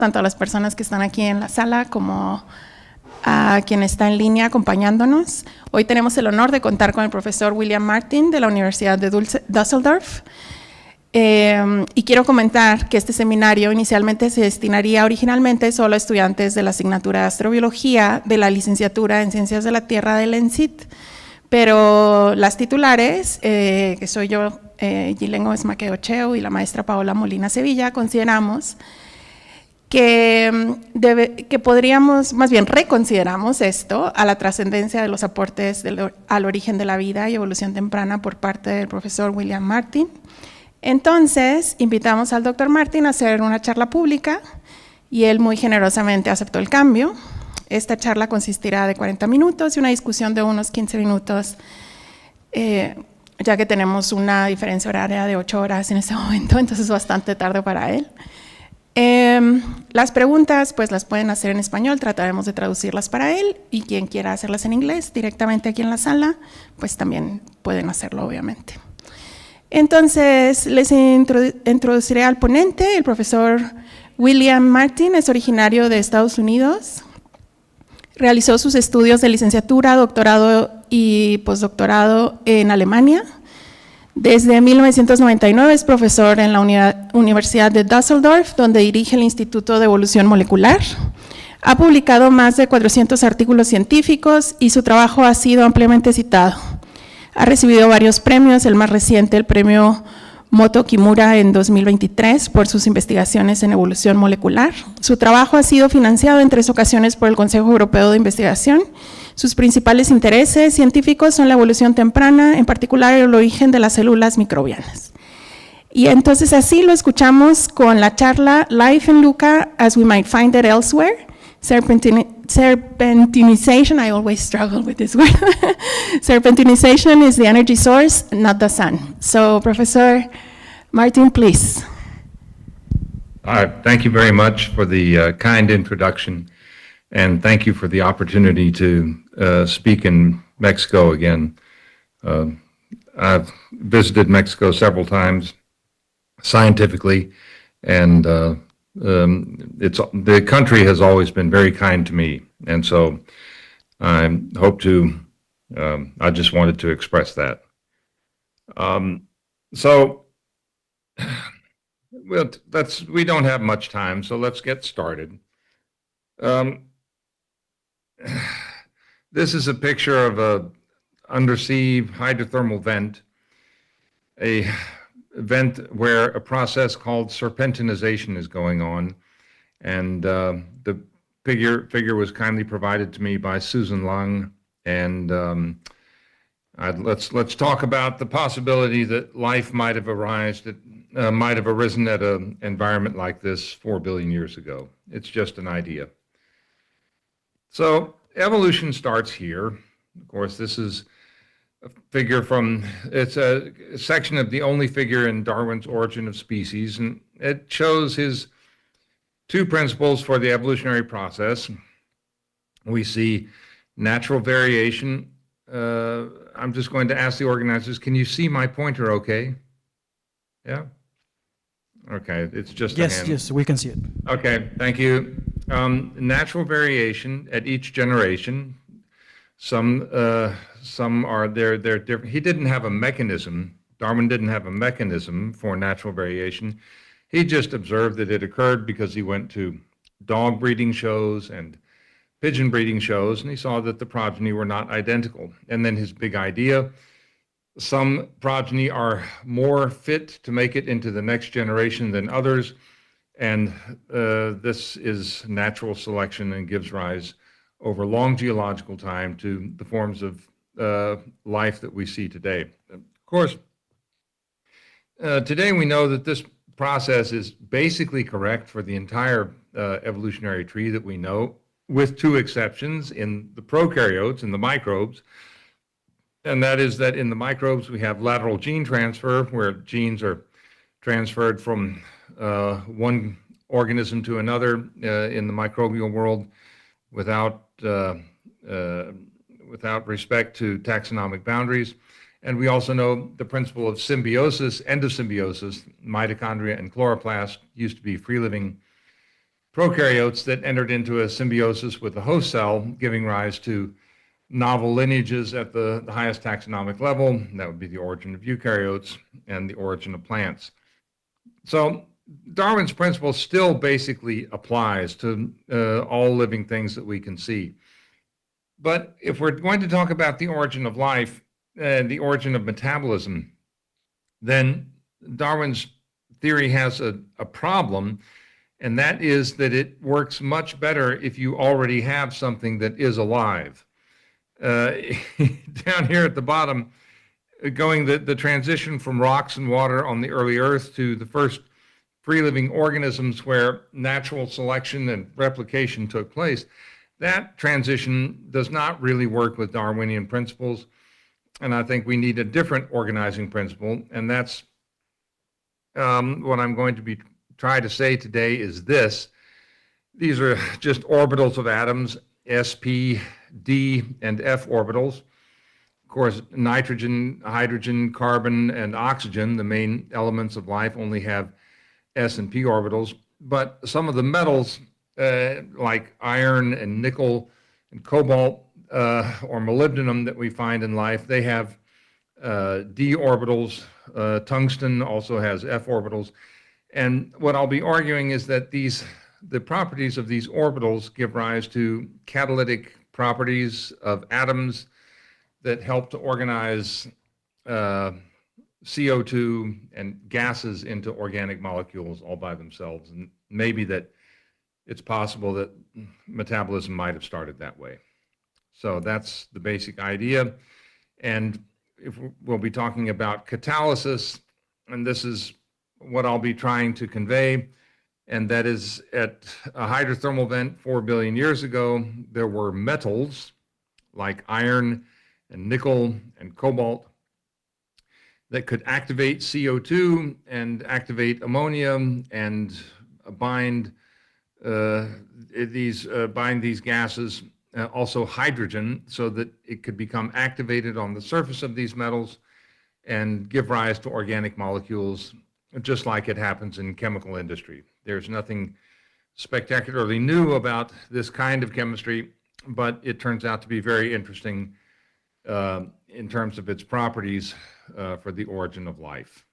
tanto a las personas que están aquí en la sala como a quien está en línea acompañándonos. Hoy tenemos el honor de contar con el profesor William Martin de la Universidad de Düsseldorf. Y quiero comentar que este seminario inicialmente se destinaría originalmente solo a estudiantes de la asignatura de Astrobiología de la licenciatura en Ciencias de la Tierra del ENSIT, pero las titulares, que soy yo, Gilén Gómez Maqueocheo, y la maestra Paola Molina Sevilla, consideramos que podríamos, más bien reconsideramos esto a la trascendencia de los aportes al origen de la vida y evolución temprana por parte del profesor William Martin. Entonces, invitamos al doctor Martin a hacer una charla pública y él muy generosamente aceptó el cambio. Esta charla consistirá de 40 minutos y una discusión de unos 15 minutos, ya que tenemos una diferencia horaria de 8 horas en este momento, entonces es bastante tarde para él. Las preguntas pues las pueden hacer en español, trataremos de traducirlas para él, y quien quiera hacerlas en inglés directamente aquí en la sala, pues también pueden hacerlo obviamente. Entonces les introduciré al ponente. El profesor William Martin es originario de Estados Unidos, realizó sus estudios de licenciatura, doctorado y postdoctorado en Alemania. Desde 1999 es profesor en la Universidad de Düsseldorf, donde dirige el Instituto de Evolución Molecular. Ha publicado más de 400 artículos científicos y su trabajo ha sido ampliamente citado. Ha recibido varios premios, el más reciente, el premio Moto Kimura en 2023 por sus investigaciones en evolución molecular. Su trabajo ha sido financiado en 3 ocasiones por el Consejo Europeo de Investigación. Sus principales intereses científicos son la evolución temprana, en particular el origen de las células microbianas. Y entonces así lo escuchamos con la charla Life in LUCA as we might find it elsewhere. Serpentinization, I always struggle with this word. Serpentinization is the energy source, not the sun. So, Professor Martin, please. Thank you very much for the kind introduction, and thank you for the opportunity to speak in Mexico again. I've visited Mexico several times scientifically, and the country has always been very kind to me, and so I just wanted to express that. We don't have much time, so let's get started. This is a picture of a undersea hydrothermal vent, a vent where a process called serpentinization is going on, and the figure was kindly provided to me by Susan Lung, and let's talk about the possibility that life might have arisen at an environment like this 4 billion years ago. It's just an idea. So evolution starts here. Of course, this is a figure it's a section of the only figure in Darwin's Origin of Species, and it shows his 2 principles for the evolutionary process. We see natural variation. I'm just going to ask the organizers, can you see my pointer okay? Yeah? Okay, it's just a hand. Yes, we can see it. Okay, thank you. Natural variation at each generation. Some are they're different. He didn't have a mechanism. Darwin didn't have a mechanism for natural variation. He just observed that it occurred because he went to dog breeding shows and pigeon breeding shows, and he saw that the progeny were not identical. And then his big idea: some progeny are more fit to make it into the next generation than others, and this is natural selection and gives rise over long geological time to the forms of life that we see today. Of course, today we know that this process is basically correct for the entire evolutionary tree that we know, with 2 exceptions in the prokaryotes, in the microbes. And that is that in the microbes we have lateral gene transfer, where genes are transferred from one organism to another in the microbial world without respect to taxonomic boundaries. And we also know the principle of symbiosis, endosymbiosis. Mitochondria and chloroplast used to be free-living prokaryotes that entered into a symbiosis with the host cell, giving rise to novel lineages at the highest taxonomic level. That would be the origin of eukaryotes and the origin of plants. So Darwin's principle still basically applies to all living things that we can see. But if we're going to talk about the origin of life and the origin of metabolism, then Darwin's theory has a problem, and that is that it works much better if you already have something that is alive. Down here at the bottom, going the transition from rocks and water on the early Earth to the first free-living organisms where natural selection and replication took place, that transition does not really work with Darwinian principles, and I think we need a different organizing principle, and that's what I'm going to be trying to say today is this. These are just orbitals of atoms, sp, d, and f orbitals. Of course, nitrogen, hydrogen, carbon, and oxygen, the main elements of life, only have s and p orbitals, but some of the metals like iron and nickel and cobalt or molybdenum that we find in life, they have d orbitals. Tungsten also has f orbitals. And what I'll be arguing is that the properties of these orbitals give rise to catalytic properties of atoms that help to organize CO2 and gases into organic molecules all by themselves. And maybe that it's possible that metabolism might have started that way. So that's the basic idea. And if we'll be talking about catalysis, and this is what I'll be trying to convey, and that is at a hydrothermal vent 4 billion years ago, there were metals like iron and nickel and cobalt that could activate CO2 and activate ammonia and bind these gases, also hydrogen, so that it could become activated on the surface of these metals and give rise to organic molecules, just like it happens in chemical industry. There's nothing spectacularly new about this kind of chemistry, but it turns out to be very interesting in terms of its properties for the origin of life.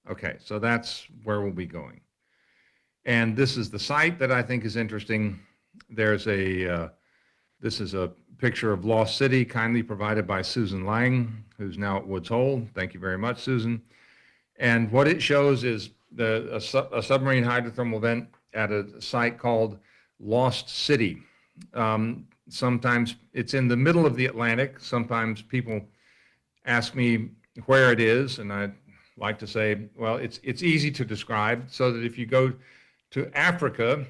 Okay, so that's where we'll be going. And this is the site that I think is interesting. There's this is a picture of Lost City, kindly provided by Susan Lang, who's now at Woods Hole. Thank you very much, Susan. And what it shows is a submarine hydrothermal vent at a site called Lost City. Sometimes it's in the middle of the Atlantic. Sometimes people ask me where it is, and I like to say, well, it's easy to describe, so that if you go to Africa,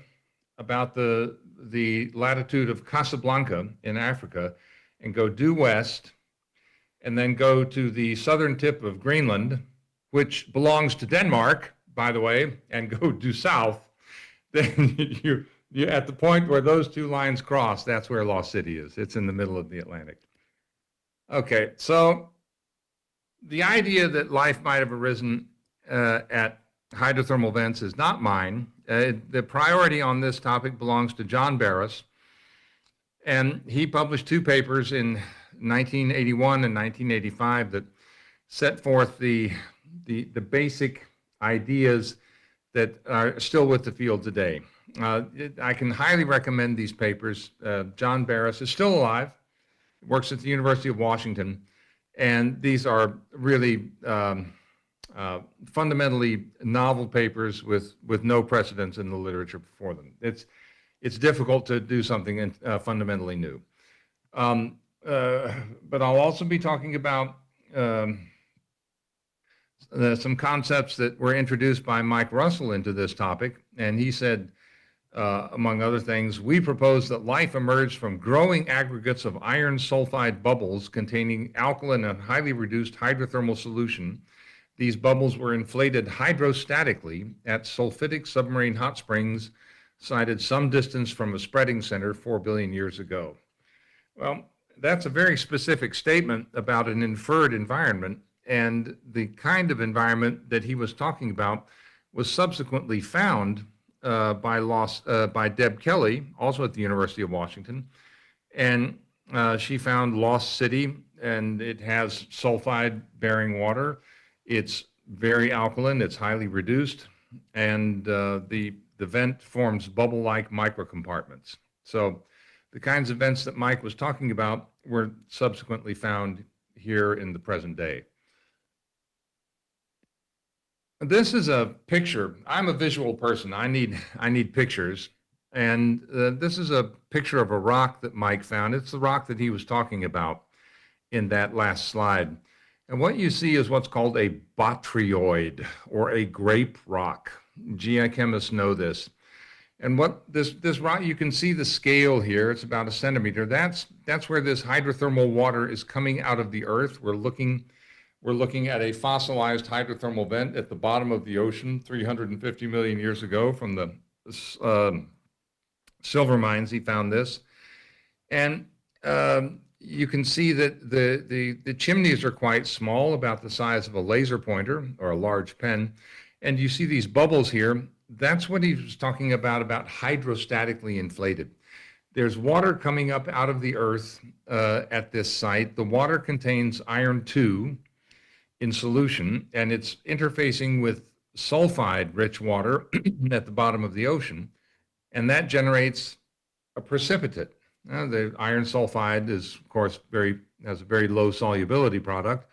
about the latitude of Casablanca in Africa, and go due west, and then go to the southern tip of Greenland, which belongs to Denmark, by the way, and go due south, then you're at the point where those two lines cross. That's where Lost City is. It's in the middle of the Atlantic. Okay, so the idea that life might have arisen at hydrothermal vents is not mine. The priority on this topic belongs to John Barris, and he published 2 papers in 1981 and 1985 that set forth the basic ideas that are still with the field today. I can highly recommend these papers. John Barris is still alive, works at the University of Washington, and these are really fundamentally novel papers with no precedence in the literature before them. It's difficult to do something fundamentally new. But I'll also be talking about some concepts that were introduced by Mike Russell into this topic, and he said, among other things, we propose that life emerged from growing aggregates of iron sulfide bubbles containing alkaline and highly reduced hydrothermal solution. These bubbles were inflated hydrostatically at sulfidic submarine hot springs sited some distance from a spreading center 4 billion years ago. Well, that's a very specific statement about an inferred environment, and the kind of environment that he was talking about was subsequently found by Deb Kelly, also at the University of Washington. And she found Lost City, and it has sulfide-bearing water. It's very alkaline. It's highly reduced, and the vent forms bubble-like microcompartments. So the kinds of vents that Mike was talking about were subsequently found here in the present day. This is a picture. I'm a visual person. I need pictures. And this is a picture of a rock that Mike found. It's the rock that he was talking about in that last slide. And what you see is what's called a botryoid, or a grape rock. Geochemists know this. And what this rock, you can see the scale here. It's about 1 centimeter. That's where this hydrothermal water is coming out of the earth. We're looking at a fossilized hydrothermal vent at the bottom of the ocean 350 million years ago from the silver mines. He found this. And you can see that the chimneys are quite small, about the size of a laser pointer or a large pen. And you see these bubbles here. That's what he was talking about hydrostatically inflated. There's water coming up out of the earth at this site. The water contains iron 2 in solution, and it's interfacing with sulfide-rich water at the bottom of the ocean, and that generates a precipitate. The iron sulfide is, of course, has a very low solubility product.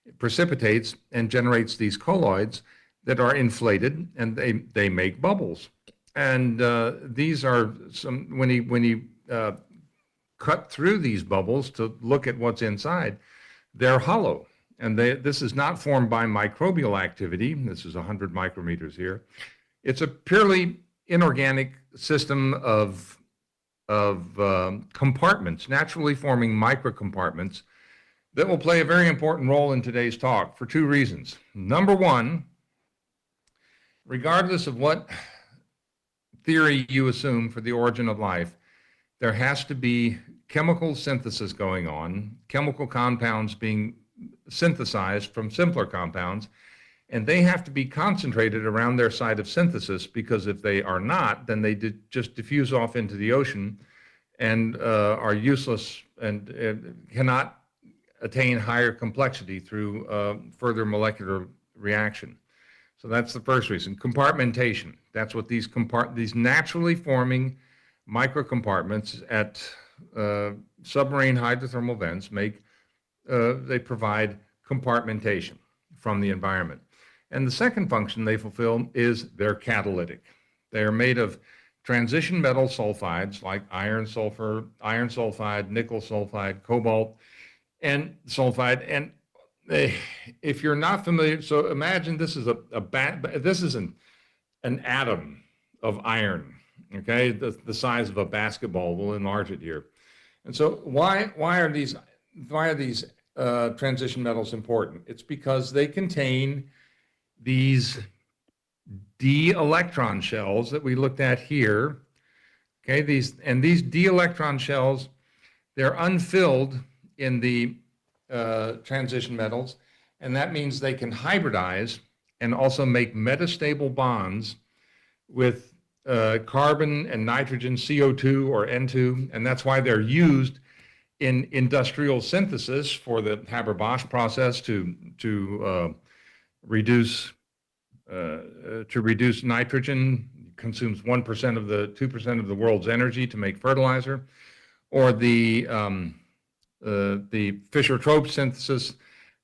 It precipitates and generates these colloids that are inflated, and they make bubbles. And these are some, when he cut through these bubbles to look at what's inside, they're hollow. And this is not formed by microbial activity. This is 100 micrometers here. It's a purely inorganic system of compartments, naturally forming microcompartments that will play a very important role in today's talk for 2 reasons. Number one, regardless of what theory you assume for the origin of life, there has to be chemical synthesis going on, chemical compounds being synthesized from simpler compounds, and they have to be concentrated around their site of synthesis, because if they are not, then they just diffuse off into the ocean and are useless and cannot attain higher complexity through further molecular reaction. So that's the first reason. Compartmentation. That's what these naturally forming microcompartments at submarine hydrothermal vents make. They provide compartmentation from the environment. And the second function they fulfill is they're catalytic. They are made of transition metal sulfides like iron sulfide, nickel sulfide, cobalt, and sulfide. And if you're not familiar, so imagine this is an atom of iron, okay, the size of a basketball. We'll enlarge it here. And so why are these transition metals important? It's because they contain these d electron shells that we looked at here. Okay, these d electron shells, they're unfilled in the transition metals, and that means they can hybridize and also make metastable bonds with carbon and nitrogen, CO2 or N2, and that's why they're used in industrial synthesis for the Haber-Bosch process to reduce nitrogen. Consumes 1% of the 2% of the world's energy to make fertilizer, or the Fischer-Tropsch synthesis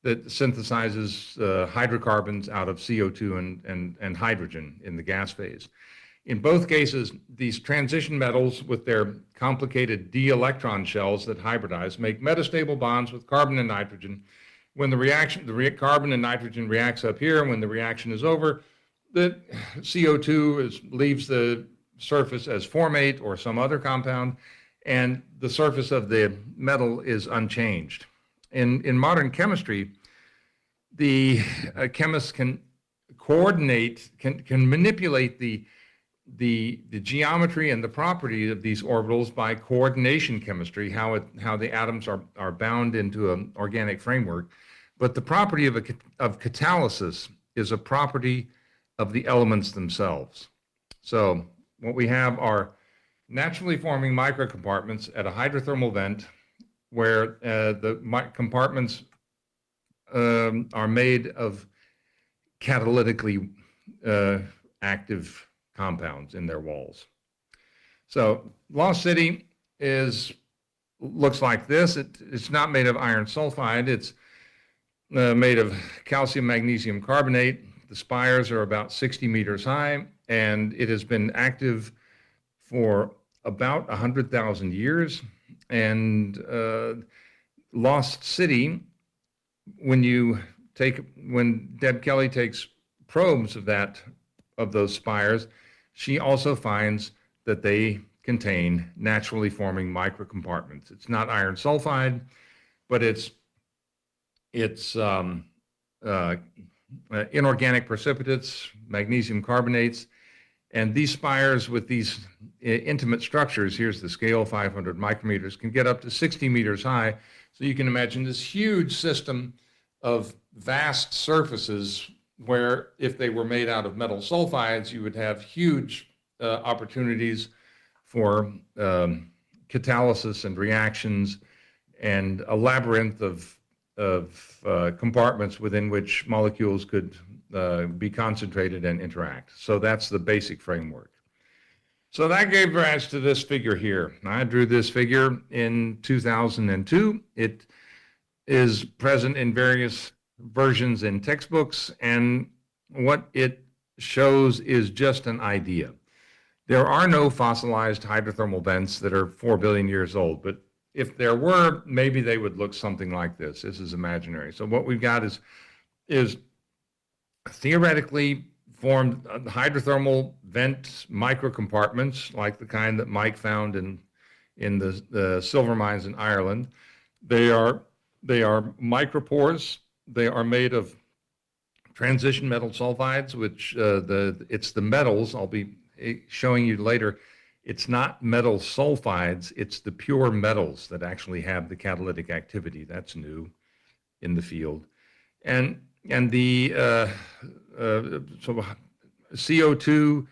that synthesizes hydrocarbons out of CO2 and hydrogen in the gas phase. In both cases, these transition metals with their complicated d electron shells that hybridize make metastable bonds with carbon and nitrogen. When the carbon and nitrogen reacts up here, when the reaction is over, the CO2 leaves the surface as formate or some other compound, and the surface of the metal is unchanged. In modern chemistry, the chemists can coordinate, can manipulate the geometry and the property of these orbitals by coordination chemistry, how the atoms are bound into an organic framework. But the property of catalysis is a property of the elements themselves. So what we have are naturally forming microcompartments at a hydrothermal vent where the compartments are made of catalytically active compounds in their walls. So Lost City looks like this. It's not made of iron sulfide. It's made of calcium magnesium carbonate. The spires are about 60 meters high, and it has been active for about 100,000 years. And Lost City, when Deb Kelly takes probes of those spires, she also finds that they contain naturally forming microcompartments. It's not iron sulfide, but it's inorganic precipitates, magnesium carbonates, and these spires with these intimate structures, here's the scale, 500 micrometers, can get up to 60 meters high. So you can imagine this huge system of vast surfaces where if they were made out of metal sulfides, you would have huge opportunities for catalysis and reactions and a labyrinth of compartments within which molecules could be concentrated and interact. So that's the basic framework. So that gave rise to this figure here. I drew this figure in 2002. It is present in various versions in textbooks, and what it shows is just an idea. There are no fossilized hydrothermal vents that are 4 billion years old, but if there were, maybe they would look something like this. This is imaginary. So what we've got is theoretically formed hydrothermal vent microcompartments, like the kind that Mike found in the silver mines in Ireland. They are micropores. They are made of transition metal sulfides, which it's the metals. I'll be showing you later. It's not metal sulfides, it's the pure metals that actually have the catalytic activity. That's new in the field. And the so CO2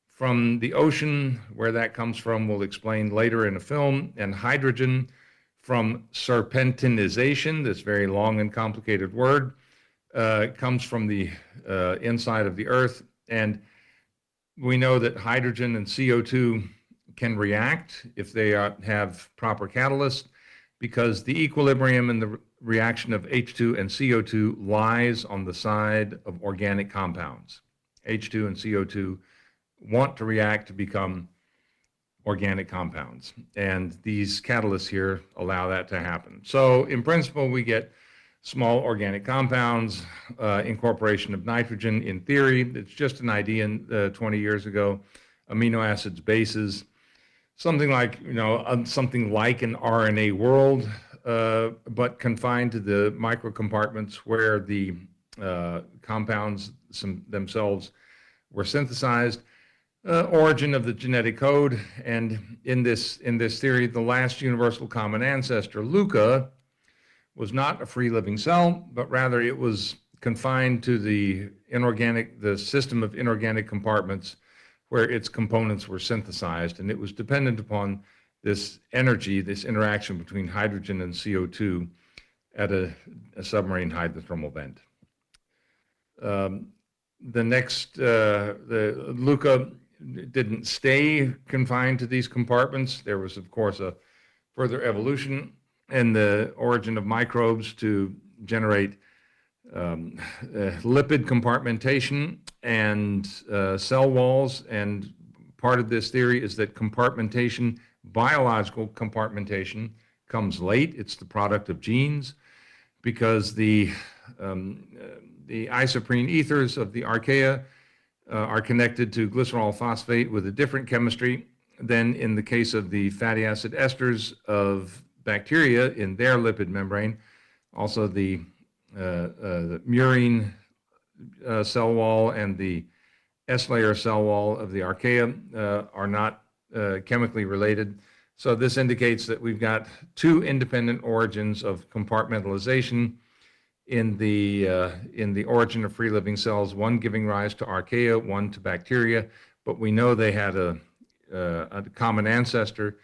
from the ocean, where that comes from, we'll explain later in a film, and hydrogen from serpentinization, this very long and complicated word, comes from the inside of the Earth. And we know that hydrogen and CO2 can react if they have proper catalysts, because the equilibrium in the reaction of H2 and CO2 lies on the side of organic compounds. H2 and CO2 want to react to become organic compounds, and these catalysts here allow that to happen. So in principle, we get small organic compounds, incorporation of nitrogen. In theory, it's just an idea 20 years ago, amino acids, bases, something like, something like an RNA world, but confined to the microcompartments where the compounds themselves were synthesized. Origin of the genetic code, and in this theory, the last universal common ancestor, LUCA, was not a free living cell, but rather it was confined to the system of inorganic compartments where its components were synthesized, and it was dependent upon this energy, this interaction between hydrogen and CO2 at a submarine hydrothermal vent. The LUCA didn't stay confined to these compartments. There was, of course, a further evolution in the origin of microbes to generate lipid compartmentation and cell walls. And part of this theory is that compartmentation, biological compartmentation, comes late. It's the product of genes, because the isoprene ethers of the archaea are connected to glycerol phosphate with a different chemistry than in the case of the fatty acid esters of bacteria in their lipid membrane. Also, the murine cell wall and the S-layer cell wall of the archaea are not chemically related. So this indicates that we've got two independent origins of compartmentalization in the origin of free living cells, one giving rise to archaea, one to bacteria, but we know they had a common ancestor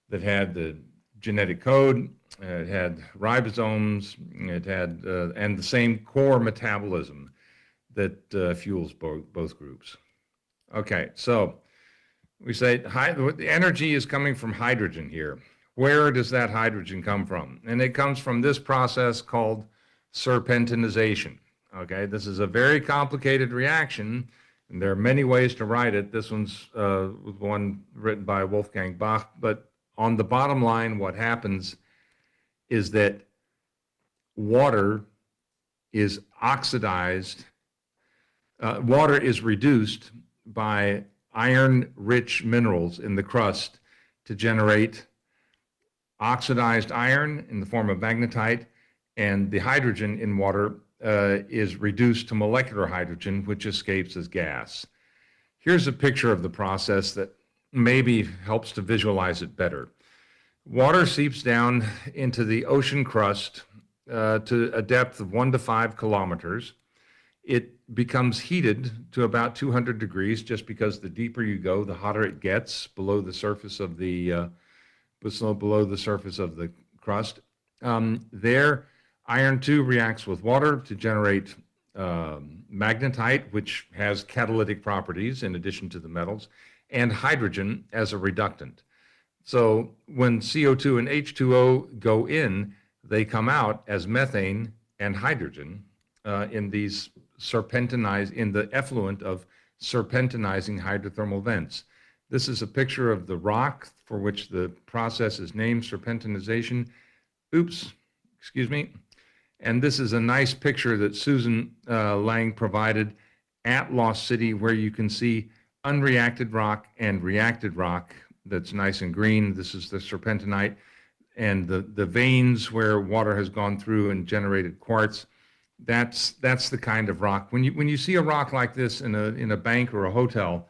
that had the genetic code, it had ribosomes, it had, and the same core metabolism that fuels both groups. Okay, so we say the energy is coming from hydrogen here. Where does that hydrogen come from? And it comes from this process called serpentinization. Okay, this is a very complicated reaction, and there are many ways to write it. This one's one written by Wolfgang Bach, but on the bottom line, what happens is that water is oxidized, water is reduced by iron-rich minerals in the crust to generate oxidized iron in the form of magnetite, and the hydrogen in water is reduced to molecular hydrogen, which escapes as gas. Here's a picture of the process that maybe helps to visualize it better. Water seeps down into the ocean crust to a depth of 1 to 5 kilometers. It becomes heated to about 200 degrees, just because the deeper you go, the hotter it gets below the surface of the crust. There, iron 2 reacts with water to generate magnetite, which has catalytic properties in addition to the metals, and hydrogen as a reductant. So when CO2 and H2O go in, they come out as methane and hydrogen in these in the effluent of serpentinizing hydrothermal vents. This is a picture of the rock for which the process is named serpentinization. Oops, excuse me. And this is a nice picture that Susan Lang provided at Lost City, where you can see unreacted rock and reacted rock that's nice and green. This is the serpentinite, and the veins where water has gone through and generated quartz. That's the kind of rock. When you see a rock like this in a bank or a hotel,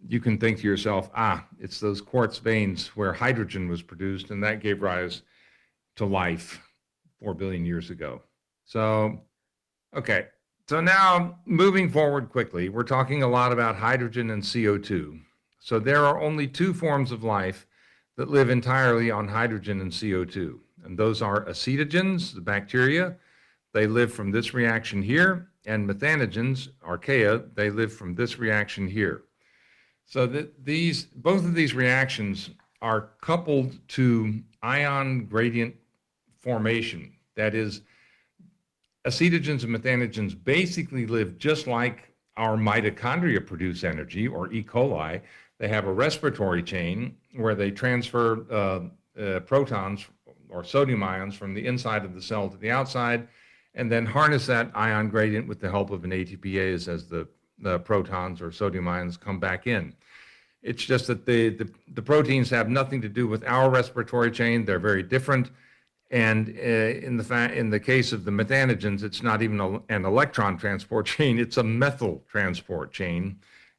you can think to yourself, it's those quartz veins where hydrogen was produced, and that gave rise to life 4 billion years ago. So, okay. So now, moving forward quickly, we're talking a lot about hydrogen and CO2. So there are only 2 forms of life that live entirely on hydrogen and CO2, and those are acetogens, the bacteria. They live from this reaction here, and methanogens, archaea, they live from this reaction here. So that both of these reactions are coupled to ion gradient formation. That is, acetogens and methanogens basically live just like our mitochondria produce energy, or E. coli. They have a respiratory chain where they transfer protons or sodium ions from the inside of the cell to the outside, and then harness that ion gradient with the help of an ATPase as the protons or sodium ions come back in. It's just that the proteins have nothing to do with our respiratory chain. They're very different. And in the case of the methanogens, it's not even an electron transport chain, it's a methyl transport chain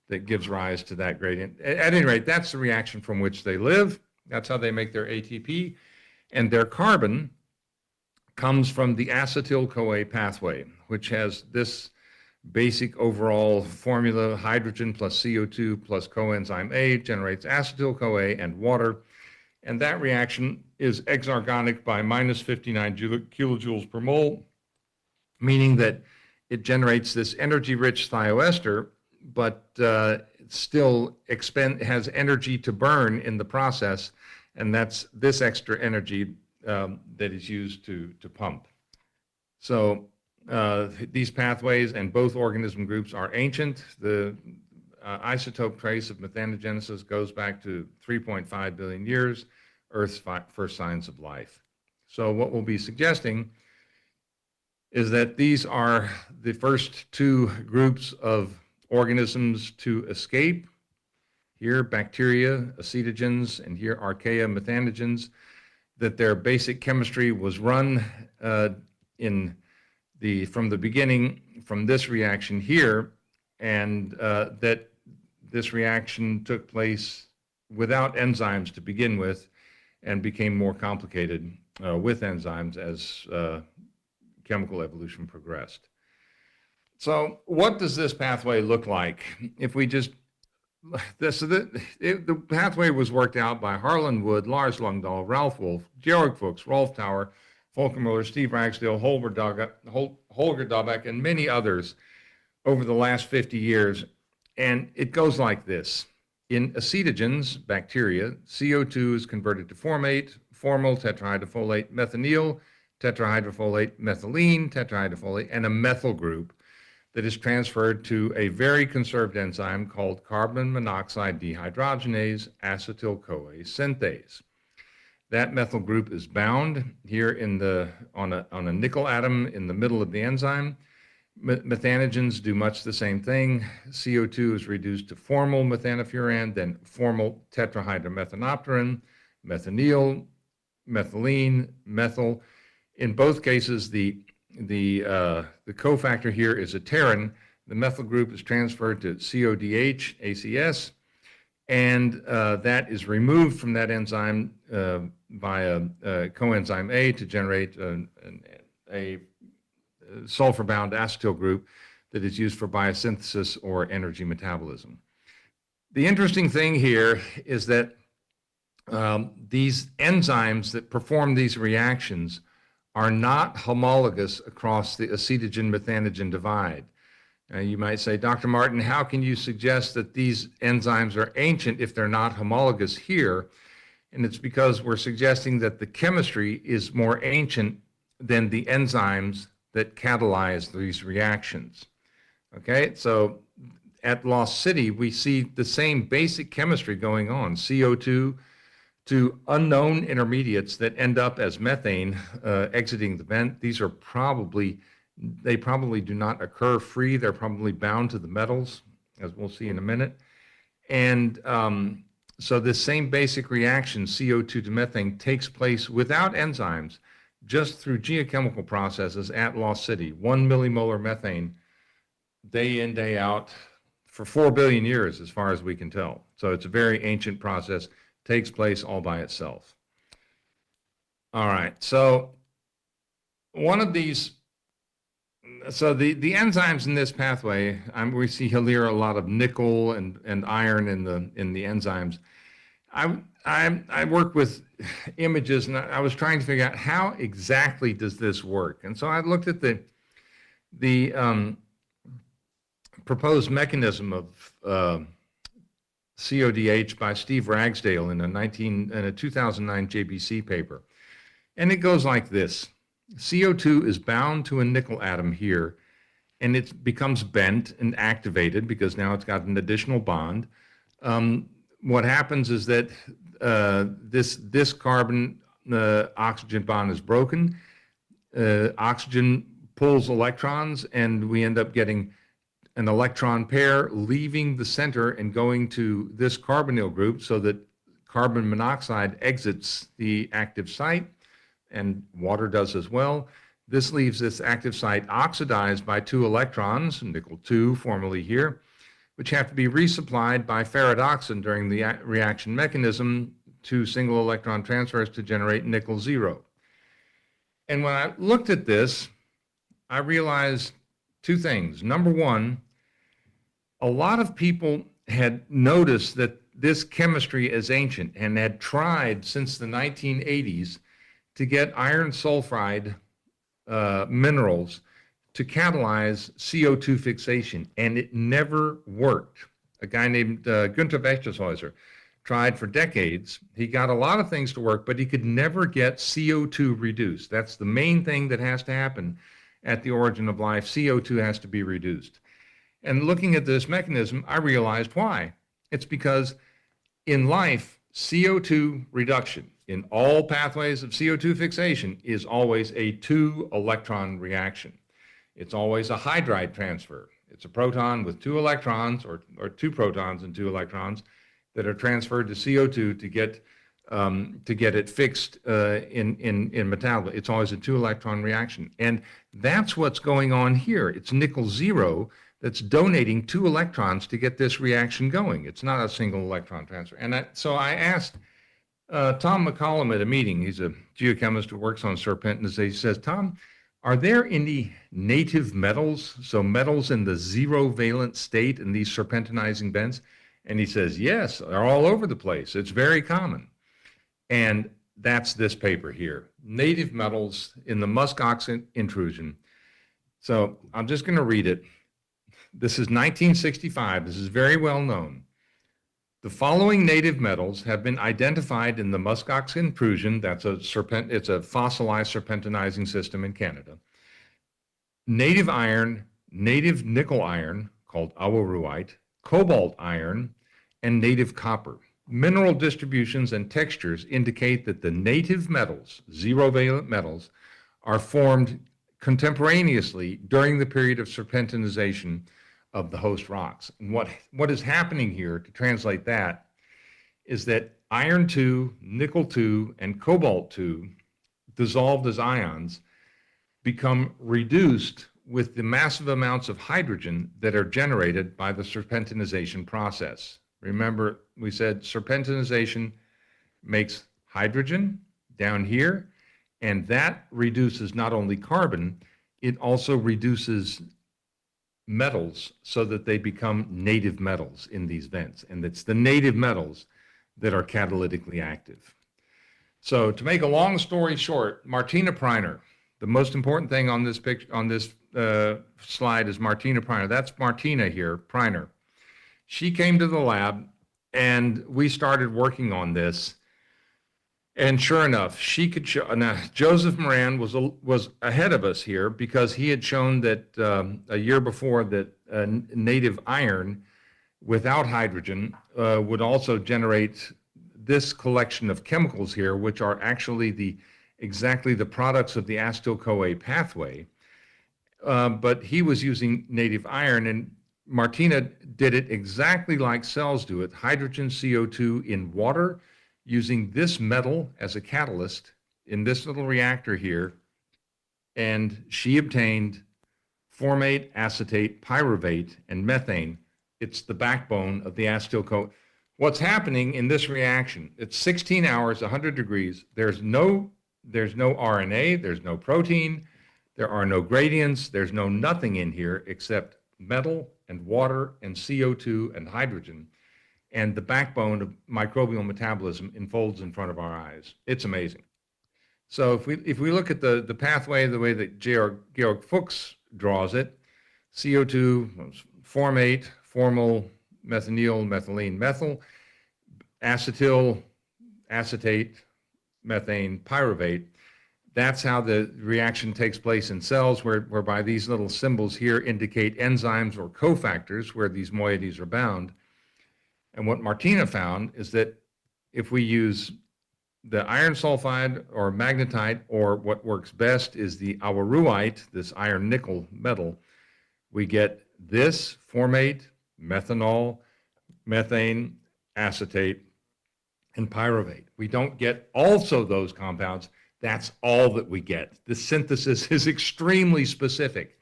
that gives rise to that gradient. At any rate, that's the reaction from which they live. That's how they make their ATP. And their carbon comes from the acetyl-CoA pathway, which has this basic overall formula: hydrogen plus CO2 plus coenzyme A generates acetyl-CoA and water. And that reaction is exergonic by minus 59 kilojoules per mole, meaning that it generates this energy-rich thioester, but still has energy to burn in the process, and that's this extra energy that is used to pump. So these pathways and both organism groups are ancient. The isotope trace of methanogenesis goes back to 3.5 billion years, Earth's first signs of life. So what we'll be suggesting is that these are the first 2 groups of organisms to escape. Here, bacteria, acetogens, and here, archaea, methanogens, that their basic chemistry was run from the beginning from this reaction here, and that this reaction took place without enzymes to begin with, and became more complicated with enzymes as chemical evolution progressed. So what does this pathway look like? If we just the pathway was worked out by Harlan Wood, Lars Lungdahl, Ralph Wolf, Georg Fuchs, Rolf Tower, Volker Muller, Steve Ragsdale, Holger Dabeck, and many others over the last 50 years. And it goes like this. In acetogens, bacteria, CO2 is converted to formate, formal tetrahydrofolate, methanol, tetrahydrofolate, methylene, tetrahydrofolate, and a methyl group that is transferred to a very conserved enzyme called carbon monoxide dehydrogenase acetyl-CoA synthase. That methyl group is bound here on a nickel atom in the middle of the enzyme. Methanogens do much the same thing. CO2 is reduced to formal methanofuran, then formal tetrahydromethanopirin, methanol, methylene, methyl. In both cases, the cofactor here is a pterin. The methyl group is transferred to CODH, ACS, and that is removed from that enzyme via coenzyme A to generate a sulfur-bound acetyl group that is used for biosynthesis or energy metabolism. The interesting thing here is that these enzymes that perform these reactions are not homologous across the acetogen-methanogen divide. You might say, Dr. Martin, how can you suggest that these enzymes are ancient if they're not homologous here? And it's because we're suggesting that the chemistry is more ancient than the enzymes that catalyze these reactions. Okay, so at Lost City, we see the same basic chemistry going on, CO2 to unknown intermediates that end up as methane exiting the vent. These are they probably do not occur free. They're probably bound to the metals, as we'll see in a minute. And so this same basic reaction, CO2 to methane, takes place without enzymes, just through geochemical processes at Lost City. 1 millimolar methane, day in, day out, for 4 billion years, as far as we can tell. So it's a very ancient process, takes place all by itself. All right, so one of these, so the enzymes in this pathway, we see here a lot of nickel and iron in the enzymes. I work with images, and I was trying to figure out how exactly does this work. And so I looked at the proposed mechanism of CODH by Steve Ragsdale in a 2009 JBC paper. And it goes like this. CO2 is bound to a nickel atom here, and it becomes bent and activated because now it's got an additional bond. What happens is that this carbon oxygen bond is broken. Oxygen pulls electrons, and we end up getting an electron pair leaving the center and going to this carbonyl group so that carbon monoxide exits the active site, and water does as well. This leaves this active site oxidized by 2 electrons, nickel 2 formerly here, which have to be resupplied by ferredoxin during the reaction mechanism to single electron transfers to generate nickel 0. And when I looked at this, I realized 2 things. Number one, a lot of people had noticed that this chemistry is ancient and had tried since the 1980s to get iron sulfide minerals to catalyze CO2 fixation, and it never worked. A guy named Günther Wächtershäuser tried for decades. He got a lot of things to work, but he could never get CO2 reduced. That's the main thing that has to happen at the origin of life. CO2 has to be reduced. And looking at this mechanism, I realized why. It's because in life, CO2 reduction in all pathways of CO2 fixation is always a 2-electron reaction. It's always a hydride transfer. It's a proton with 2 electrons or 2 protons and 2 electrons that are transferred to CO2 to get it fixed in metabolism. It's always a 2-electron reaction. And that's what's going on here. It's nickel 0 that's donating 2 electrons to get this reaction going. It's not a single electron transfer. And so I asked Tom McCollum at a meeting. He's a geochemist who works on serpentinization. He says, Tom, are there any native metals, so metals in the 0-valent state in these serpentinizing bends? And he says, yes, they're all over the place. It's very common. And that's this paper here, Native Metals in the Muskox Intrusion. So I'm just going to read it. This is 1965. This is very well known. The following native metals have been identified in the Muskox Intrusion. That's it's a fossilized serpentinizing system in Canada. Native iron, native nickel iron, called awaruite, cobalt iron, and native copper. Mineral distributions and textures indicate that the native metals, zero-valent metals, are formed contemporaneously during the period of serpentinization of the host rocks. And what is happening here, to translate that, is that iron 2, nickel 2, and cobalt 2, dissolved as ions, become reduced with the massive amounts of hydrogen that are generated by the serpentinization process. Remember, we said serpentinization makes hydrogen down here, and that reduces not only carbon, it also reduces metals so that they become native metals in these vents. And it's the native metals that are catalytically active. So to make a long story short, Martina Preiner, the most important thing on this picture, on this slide is Martina Preiner. That's Martina here, Preiner. She came to the lab and we started working on this. And sure enough, she could show. Now, Joseph Moran was ahead of us here because he had shown that a year before that native iron without hydrogen would also generate this collection of chemicals here, which are actually exactly the products of the acetyl-CoA pathway. But he was using native iron, and Martina did it exactly like cells do it: hydrogen, CO2 in water, using this metal as a catalyst in this little reactor here, and she obtained formate, acetate, pyruvate, and methane. It's the backbone of the acetyl-CoA. What's happening in this reaction? It's 16 hours, 100 degrees. There's no RNA, there's no protein, there are no gradients, there's no nothing in here except metal and water and CO2 and hydrogen. And the backbone of microbial metabolism unfolds in front of our eyes. It's amazing. So if we look at the pathway the way that Georg Fuchs draws it, CO2, formate, formal, methanol, methylene, methyl, acetyl, acetate, methane, pyruvate. That's how the reaction takes place in cells, whereby these little symbols here indicate enzymes or cofactors where these moieties are bound. And what Martina found is that if we use the iron sulfide or magnetite, or what works best is the awaruite, this iron nickel metal, we get this formate, methanol, methane, acetate, and pyruvate. We don't get also those compounds. That's all that we get. The synthesis is extremely specific.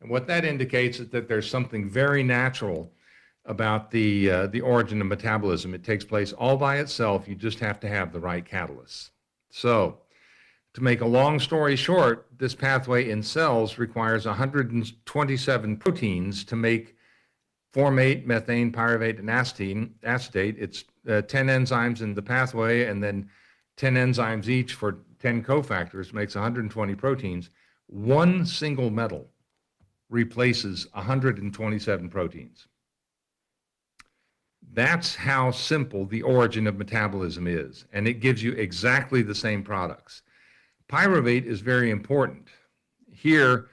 And what that indicates is that there's something very natural about the origin of metabolism. It takes place all by itself. You just have to have the right catalyst. So to make a long story short, this pathway in cells requires 127 proteins to make formate, methane, pyruvate, and acetate. It's 10 enzymes in the pathway, and then 10 enzymes each for 10 cofactors makes 120 proteins. One single metal replaces 127 proteins. That's how simple the origin of metabolism is, and it gives you exactly the same products. Pyruvate is very important. Here,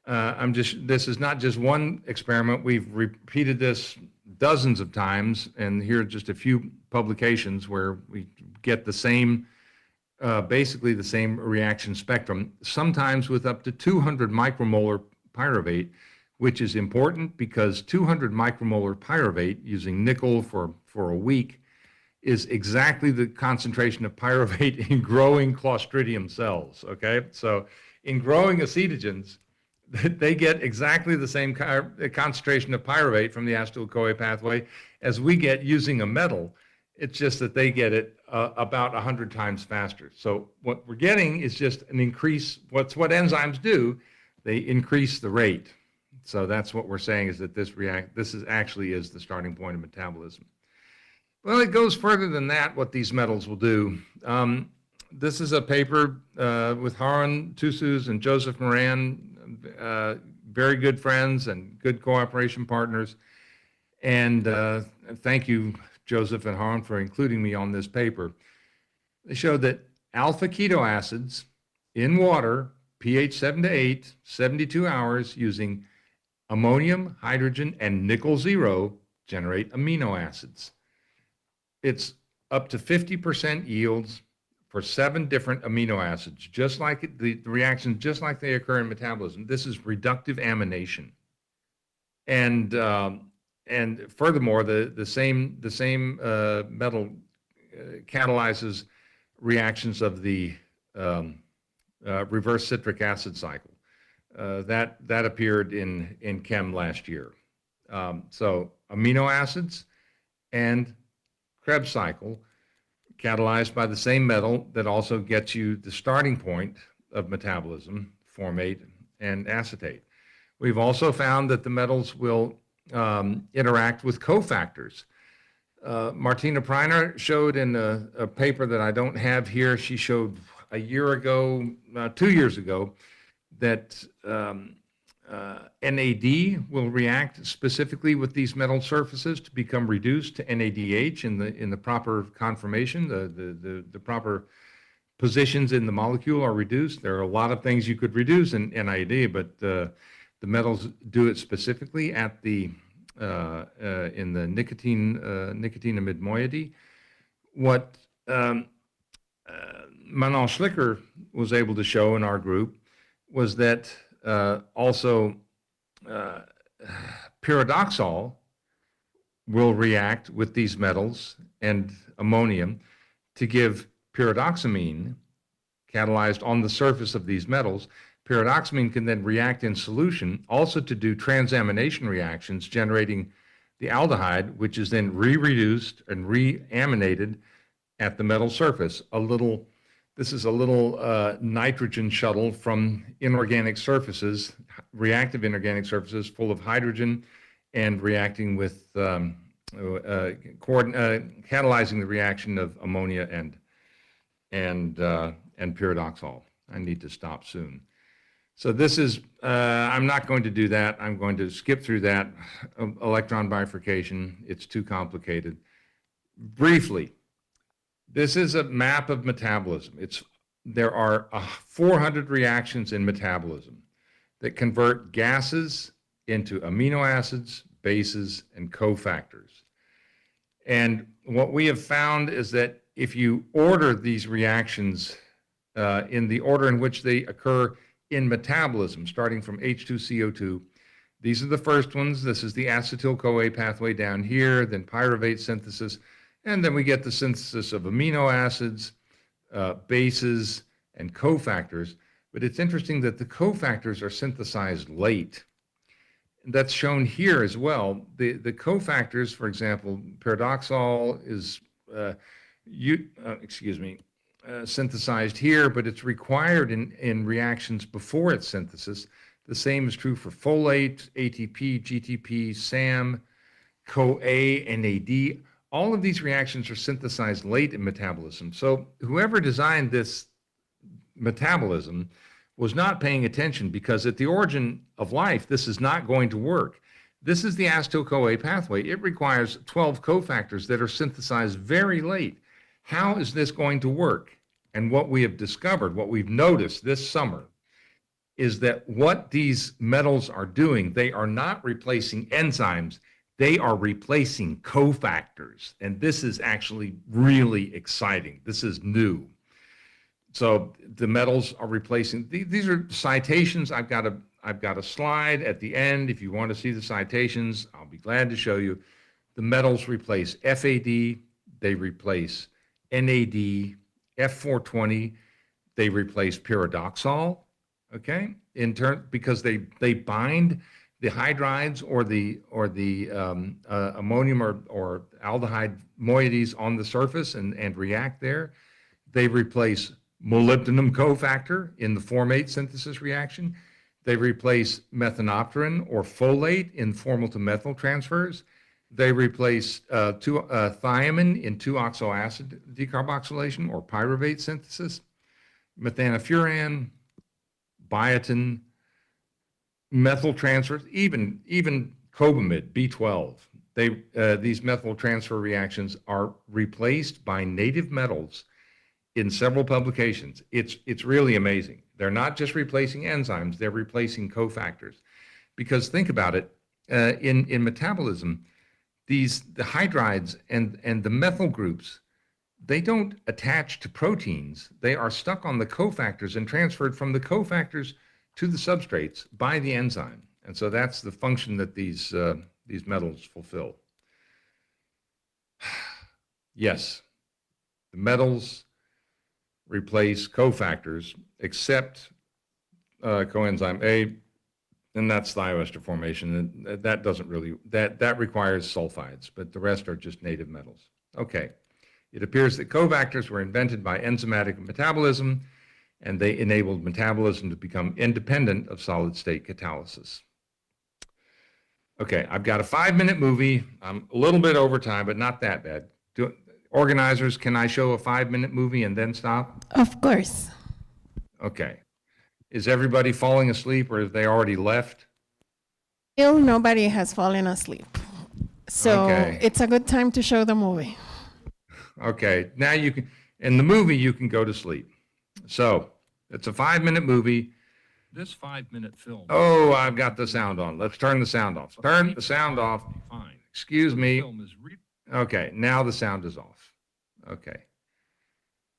this is not just one experiment. We've repeated this dozens of times, and here are just a few publications where we get the same, basically the same reaction spectrum, sometimes with up to 200 micromolar pyruvate, which is important because 200 micromolar pyruvate using nickel for a week is exactly the concentration of pyruvate in growing Clostridium cells, okay? So in growing acetogens, they get exactly the same concentration of pyruvate from the acetyl-CoA pathway as we get using a metal. It's just that they get it about 100 times faster. So what we're getting is just an increase. What enzymes do, they increase the rate. So that's what we're saying, is that this is actually is the starting point of metabolism. Well, it goes further than that, what these metals will do. This is a paper with Harun Tusuz and Joseph Moran, very good friends and good cooperation partners. And thank you, Joseph and Harun, for including me on this paper. They showed that alpha keto acids in water, pH 7 to 8, 72 hours, using ammonium, hydrogen, and nickel zero, generate amino acids. It's up to 50% yields for 7 different amino acids, just like the reactions, just like they occur in metabolism. This is reductive amination. And furthermore, the same metal catalyzes reactions of the reverse citric acid cycle. That appeared in Chem last year. So amino acids and Krebs cycle, catalyzed by the same metal that also gets you the starting point of metabolism, formate and acetate. We've also found that the metals will interact with cofactors. Martina Preiner showed in a paper that I don't have here, she showed a year ago, 2 years ago, that NAD will react specifically with these metal surfaces to become reduced to NADH in the proper conformation. The proper positions in the molecule are reduced. There are a lot of things you could reduce in NAD, but the metals do it specifically at the in the nicotinamide moiety. What Manon Schlicker was able to show in our group was that also pyridoxal will react with these metals and ammonium to give pyridoxamine catalyzed on the surface of these metals. Pyridoxamine can then react in solution also to do transamination reactions, generating the aldehyde, which is then re-reduced and re-aminated at the metal surface. This is a little nitrogen shuttle from inorganic surfaces, reactive inorganic surfaces full of hydrogen, and reacting with catalyzing the reaction of ammonia and pyridoxal. I need to stop soon. So this is, I'm not going to do that. I'm going to skip through that electron bifurcation. It's too complicated. Briefly, this is a map of metabolism. There are 400 reactions in metabolism that convert gases into amino acids, bases, and cofactors. And what we have found is that if you order these reactions in the order in which they occur in metabolism, starting from H2CO2, these are the first ones. This is the acetyl-CoA pathway down here, then pyruvate synthesis, and then we get the synthesis of amino acids, bases, and cofactors. But it's interesting that the cofactors are synthesized late. That's shown here as well. The cofactors, for example, pyridoxal is synthesized here, but it's required in reactions before its synthesis. The same is true for folate, ATP, GTP, SAM, CoA, NAD. All of these reactions are synthesized late in metabolism. So whoever designed this metabolism was not paying attention, because at the origin of life, this is not going to work. This is the acetyl-CoA pathway. It requires 12 cofactors that are synthesized very late. How is this going to work? And what we have discovered, what we've noticed this summer, is that what these metals are doing, they are not replacing enzymes, they are replacing cofactors. And this is actually really exciting. This is new. So the metals are replacing, these are citations. I've got a slide at the end. If you want to see the citations, I'll be glad to show you. The metals replace FAD, they replace NAD, F420, they replace pyridoxal, okay? Because they bind the hydrides or the ammonium or aldehyde moieties on the surface and react there. They replace molybdenum cofactor in the formate synthesis reaction. They replace methanopterin or folate in formyl-to-methyl transfers. They replace thiamine in 2-oxoacid decarboxylation or pyruvate synthesis, methanofuran, biotin, methyl transfers, even cobamide, B12. These methyl transfer reactions are replaced by native metals in several publications. It's really amazing. They're not just replacing enzymes, they're replacing cofactors. Because think about it, in metabolism, the hydrides and the methyl groups, they don't attach to proteins. They are stuck on the cofactors and transferred from the cofactors to the substrates by the enzyme. And so that's the function that these metals fulfill. Yes, the metals replace cofactors except coenzyme A, and that's thioester formation. And that doesn't really, that requires sulfides, but the rest are just native metals. Okay, it appears that cofactors were invented by enzymatic metabolism, and they enabled metabolism to become independent of solid state catalysis. Okay, I've got a 5-minute movie. I'm a little bit over time, but not that bad. Organizers, can I show a 5-minute movie and then stop? Of course. Okay. Is everybody falling asleep or have they already left? Still nobody has fallen asleep. So Okay. it's a good time to show the movie. Okay, now you can, in the movie, you can go to sleep. So it's a 5-minute movie. This 5-minute film. Oh, I've got the sound on. Let's turn the sound off. Turn the sound off. Fine. Excuse me. Film is Okay, now the sound is off. Okay.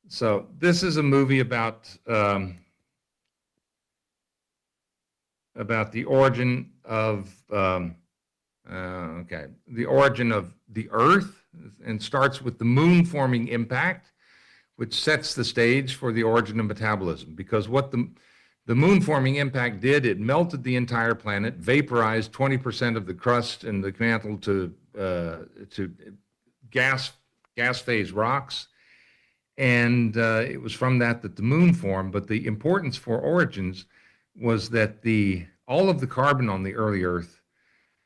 So this is a movie about the origin of the origin of the Earth, and starts with the moon forming impact, which sets the stage for the origin of metabolism. Because what the moon forming impact did, it melted the entire planet, vaporized 20% of the crust and the mantle to gas phase rocks, and it was from that the moon formed. But the importance for origins was that all of the carbon on the early Earth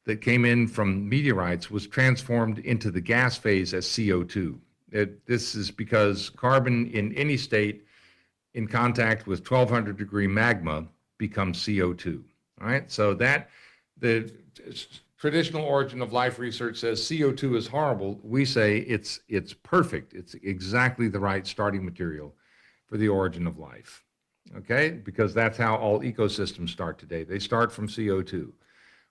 that came in from meteorites was transformed into the gas phase as CO2. This is because carbon in any state in contact with 1200 degree magma becomes CO2. All right, so that the traditional origin of life research says CO2 is horrible. We say it's perfect. It's exactly the right starting material for the origin of life. Okay, because that's how all ecosystems start today. They start from CO2.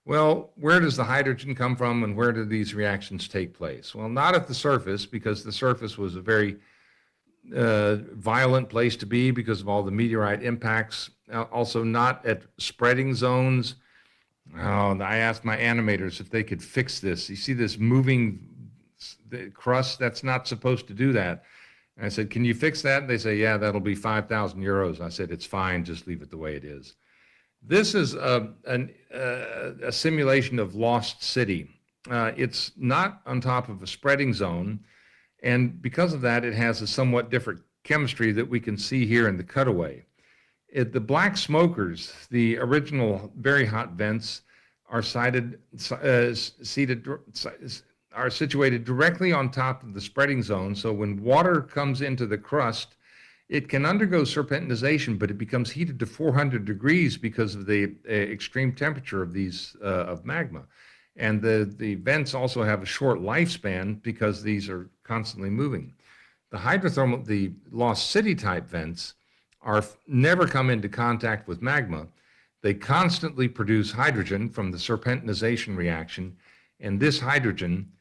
Well, where does the hydrogen come from and where do these reactions take place? Well, not at the surface, because the surface was a very violent place to be because of all the meteorite impacts. Also not at spreading zones. Oh, I asked my animators if they could fix this. You see this moving crust? That's not supposed to do that. And I said, can you fix that? And they say, yeah, that'll be 5,000 euros. I said, it's fine, just leave it the way it is. This is a simulation of Lost City. It's not on top of a spreading zone, and because of that, it has a somewhat different chemistry that we can see here in the cutaway. The black smokers, the original very hot vents, are situated directly on top of the spreading zone. So when water comes into the crust, it can undergo serpentinization, but it becomes heated to 400 degrees because of the extreme temperature of these of magma. And the vents also have a short lifespan because these are constantly moving. The Lost City type vents never come into contact with magma. They constantly produce hydrogen from the serpentinization reaction, and this hydrogen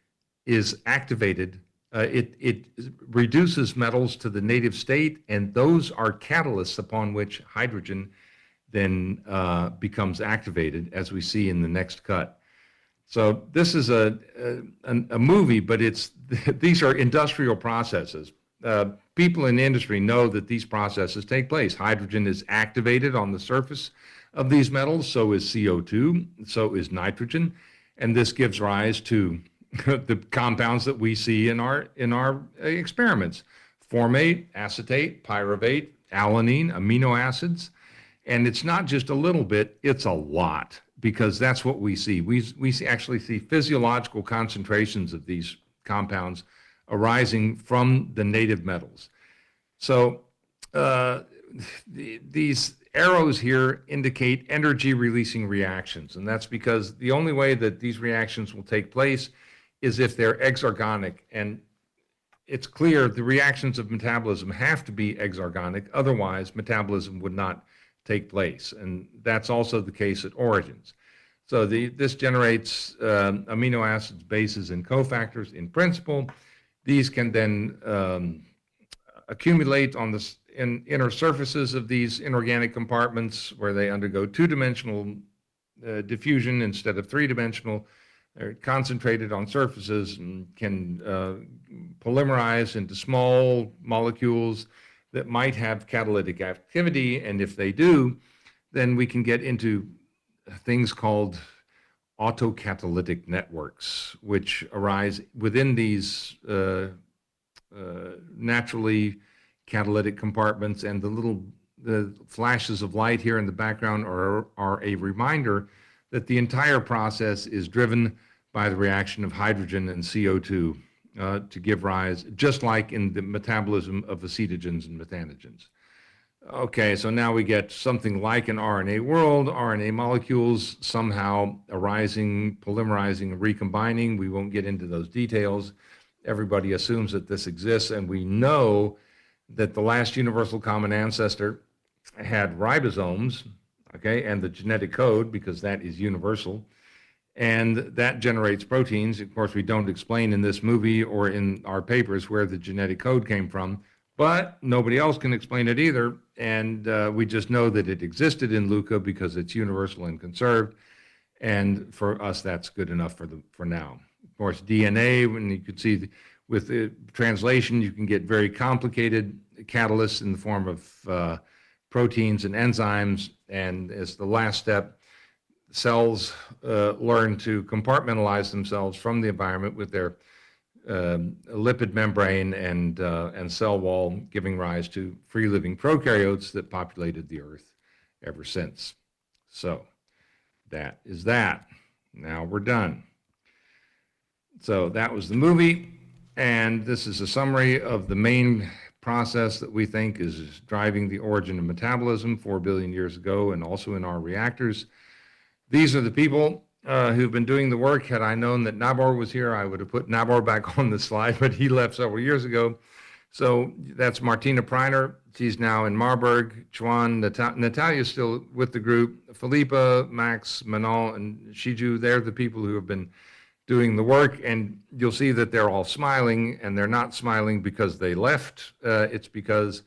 is activated. It reduces metals to the native state, and those are catalysts upon which hydrogen then becomes activated, as we see in the next cut. So this is a movie, but these are industrial processes. People in the industry know that these processes take place. Hydrogen is activated on the surface of these metals, so is CO2, so is nitrogen, and this gives rise to the compounds that we see in our experiments: formate, acetate, pyruvate, alanine, amino acids. And it's not just a little bit, it's a lot, because that's what we see. Actually see physiological concentrations of these compounds arising from the native metals. So these arrows here indicate energy releasing reactions, and that's because the only way that these reactions will take place is if they're exergonic. And it's clear the reactions of metabolism have to be exergonic, otherwise metabolism would not take place. And that's also the case at origins. So this generates amino acids, bases, and cofactors in principle. These can then accumulate on the inner surfaces of these inorganic compartments where they undergo two-dimensional diffusion instead of three-dimensional. They're concentrated on surfaces and can polymerize into small molecules that might have catalytic activity. And if they do, then we can get into things called autocatalytic networks, which arise within these naturally catalytic compartments. And the flashes of light here in the background are a reminder that the entire process is driven by the reaction of hydrogen and CO2 to give rise, just like in the metabolism of acetogens and methanogens. Okay, so now we get something like an RNA world, RNA molecules somehow arising, polymerizing, and recombining. We won't get into those details. Everybody assumes that this exists, and we know that the last universal common ancestor had ribosomes, okay, and the genetic code, because that is universal, and that generates proteins. Of course, we don't explain in this movie or in our papers where the genetic code came from, but nobody else can explain it either, and we just know that it existed in LUCA because it's universal and conserved, and for us, that's good enough for now. Of course, DNA, when you can see with the translation, you can get very complicated catalysts in the form of proteins and enzymes, and as the last step, cells learn to compartmentalize themselves from the environment with their lipid membrane and cell wall, giving rise to free-living prokaryotes that populated the Earth ever since. So that is that. Now we're done. So that was the movie, and this is a summary of the main process that we think is driving the origin of metabolism 4 billion years ago and also in our reactors. These are the people who've been doing the work. Had I known that Nabor was here, I would have put Nabor back on the slide, but he left several years ago. So that's Martina Preiner. She's now in Marburg. Chuan, Natalia's still with the group. Felipa, Max, Manon, and Shiju, they're the people who have been doing the work, and you'll see that they're all smiling, and they're not smiling because they left. It's because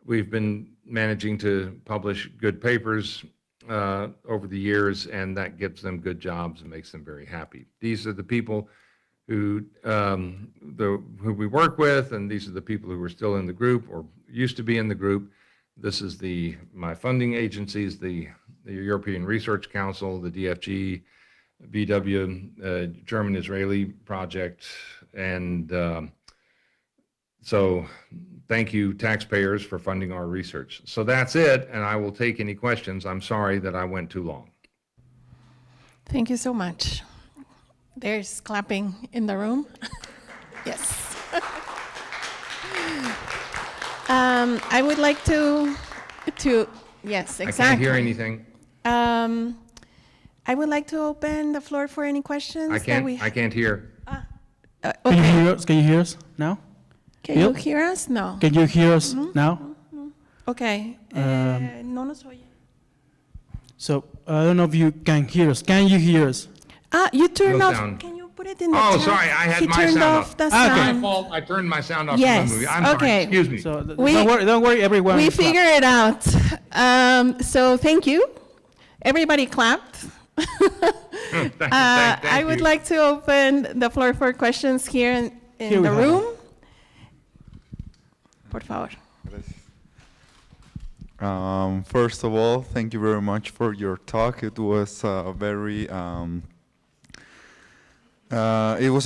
we've been managing to publish good papers over the years, and that gives them good jobs and makes them very happy. These are the people who we work with, and these are the people who are still in the group or used to be in the group. This is my funding agencies, the European Research Council, the DFG, VW, German-Israeli project, and so thank you, taxpayers, for funding our research. So that's it, and I will take any questions. I'm sorry that I went too long. Thank you so much. There's clapping in the room. Yes. I would like to, yes, exactly. I can't hear anything. I would like to open the floor for any questions. I can't hear. Okay. Can you hear us now? Can you hear us? No. Can you hear us now? Okay. No nos oye. So I don't know if you can hear us. Can you hear us? You turned No off. sound. Can you put it in the Oh, chat? sorry, I had He my turned sound off off. the Okay. sound. My fault. I turned my sound off Yes, for the movie. I'm sorry. okay. Excuse me. So We- don't worry, everyone. We clap. figured it out. So thank you. Everybody clapped. Thank I would you. like to open the floor for questions here in Here we the have room. Por favor. First of all, thank you very much for your talk. It was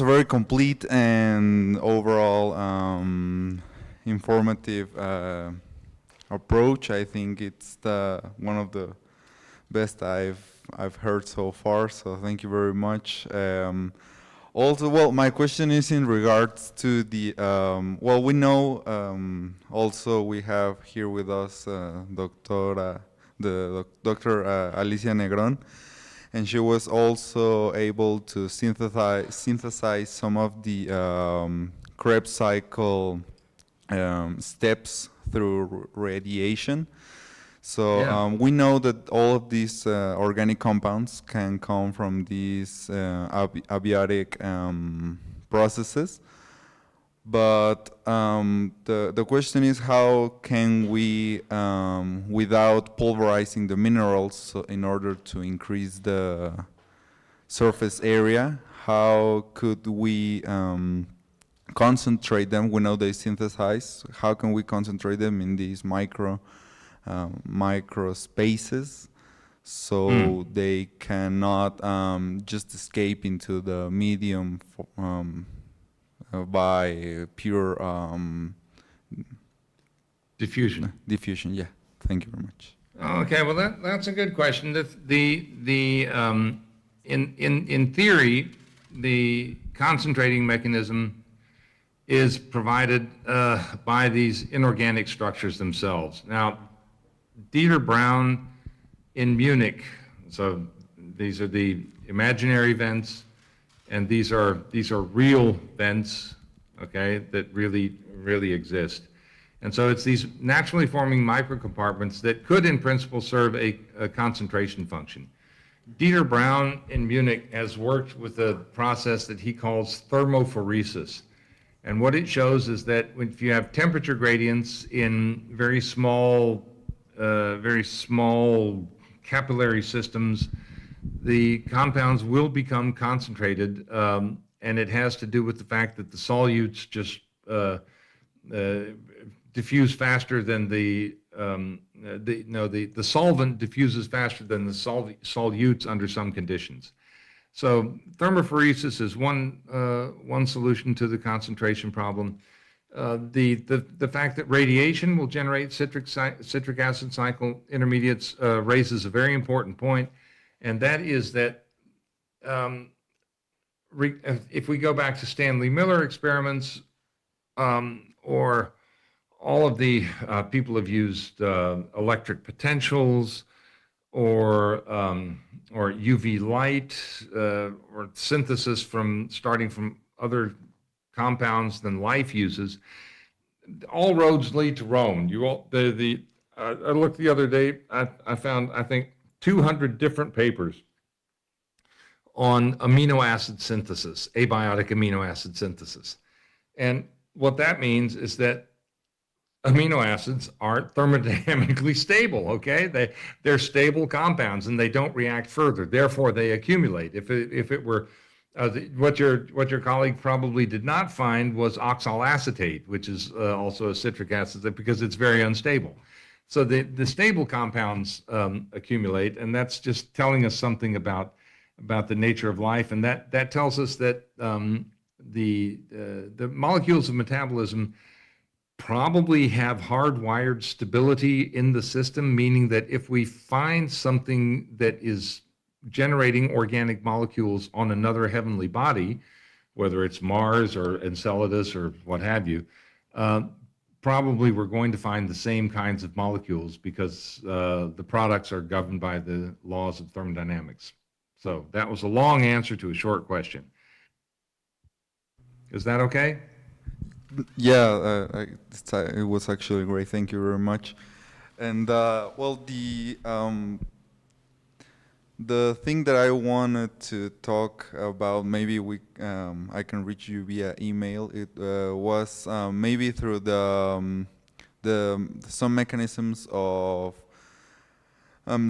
very complete and overall informative approach. I think it's one of the best I've heard so far. So thank you very much. Also, well, my question is in regards to the well, we know also we have here with us Dr. Alicia Negron, and she was also able to synthesize some of the Krebs cycle steps through radiation. So Yeah. we know that all of these organic compounds can come from these abiotic processes. But the question is, how can we, without pulverizing the minerals so in order to increase the surface area, how could we concentrate them? We know they synthesize. How can we concentrate them in these micro spaces so they cannot just escape into the medium by pure Diffusion. diffusion? Yeah, thank you very much. Okay, well that's a good question. In theory, the concentrating mechanism is provided by these inorganic structures themselves. Now, Dieter Braun in Munich, so these are the imaginary vents, and these are real vents, okay, that really exist. And so it's these naturally forming microcompartments that could in principle serve a concentration function. Dieter Braun in Munich has worked with a process that he calls thermophoresis. And what it shows is that if you have temperature gradients in very small capillary systems, the compounds will become concentrated, and it has to do with the fact that the solutes just diffuse faster than the solvent diffuses faster than the solutes under some conditions. So thermophoresis is one solution to the concentration problem. The fact that radiation will generate citric acid cycle intermediates raises a very important point, and that is that if we go back to Stanley Miller experiments, or all of the people have used electric potentials or UV light or synthesis starting from other compounds than life uses. All roads lead to Rome. I looked the other day. I found, I think, 200 different papers on amino acid synthesis, abiotic amino acid synthesis. And what that means is that amino acids aren't thermodynamically stable, okay? They're stable compounds and they don't react further. Therefore, they accumulate. If it were, what your colleague probably did not find was oxalacetate, which is also a citric acid, because it's very unstable. So the stable compounds accumulate, and that's just telling us something about the nature of life, and that tells us that the molecules of metabolism probably have hardwired stability in the system, meaning that if we find something that is generating organic molecules on another heavenly body, whether it's Mars or Enceladus or what have you, probably we're going to find the same kinds of molecules because the products are governed by the laws of thermodynamics. So that was a long answer to a short question. Is that okay? Yeah, it was actually great. Thank you very much. And well, the thing that I wanted to talk about, maybe I can reach you via email. It was maybe through some mechanisms of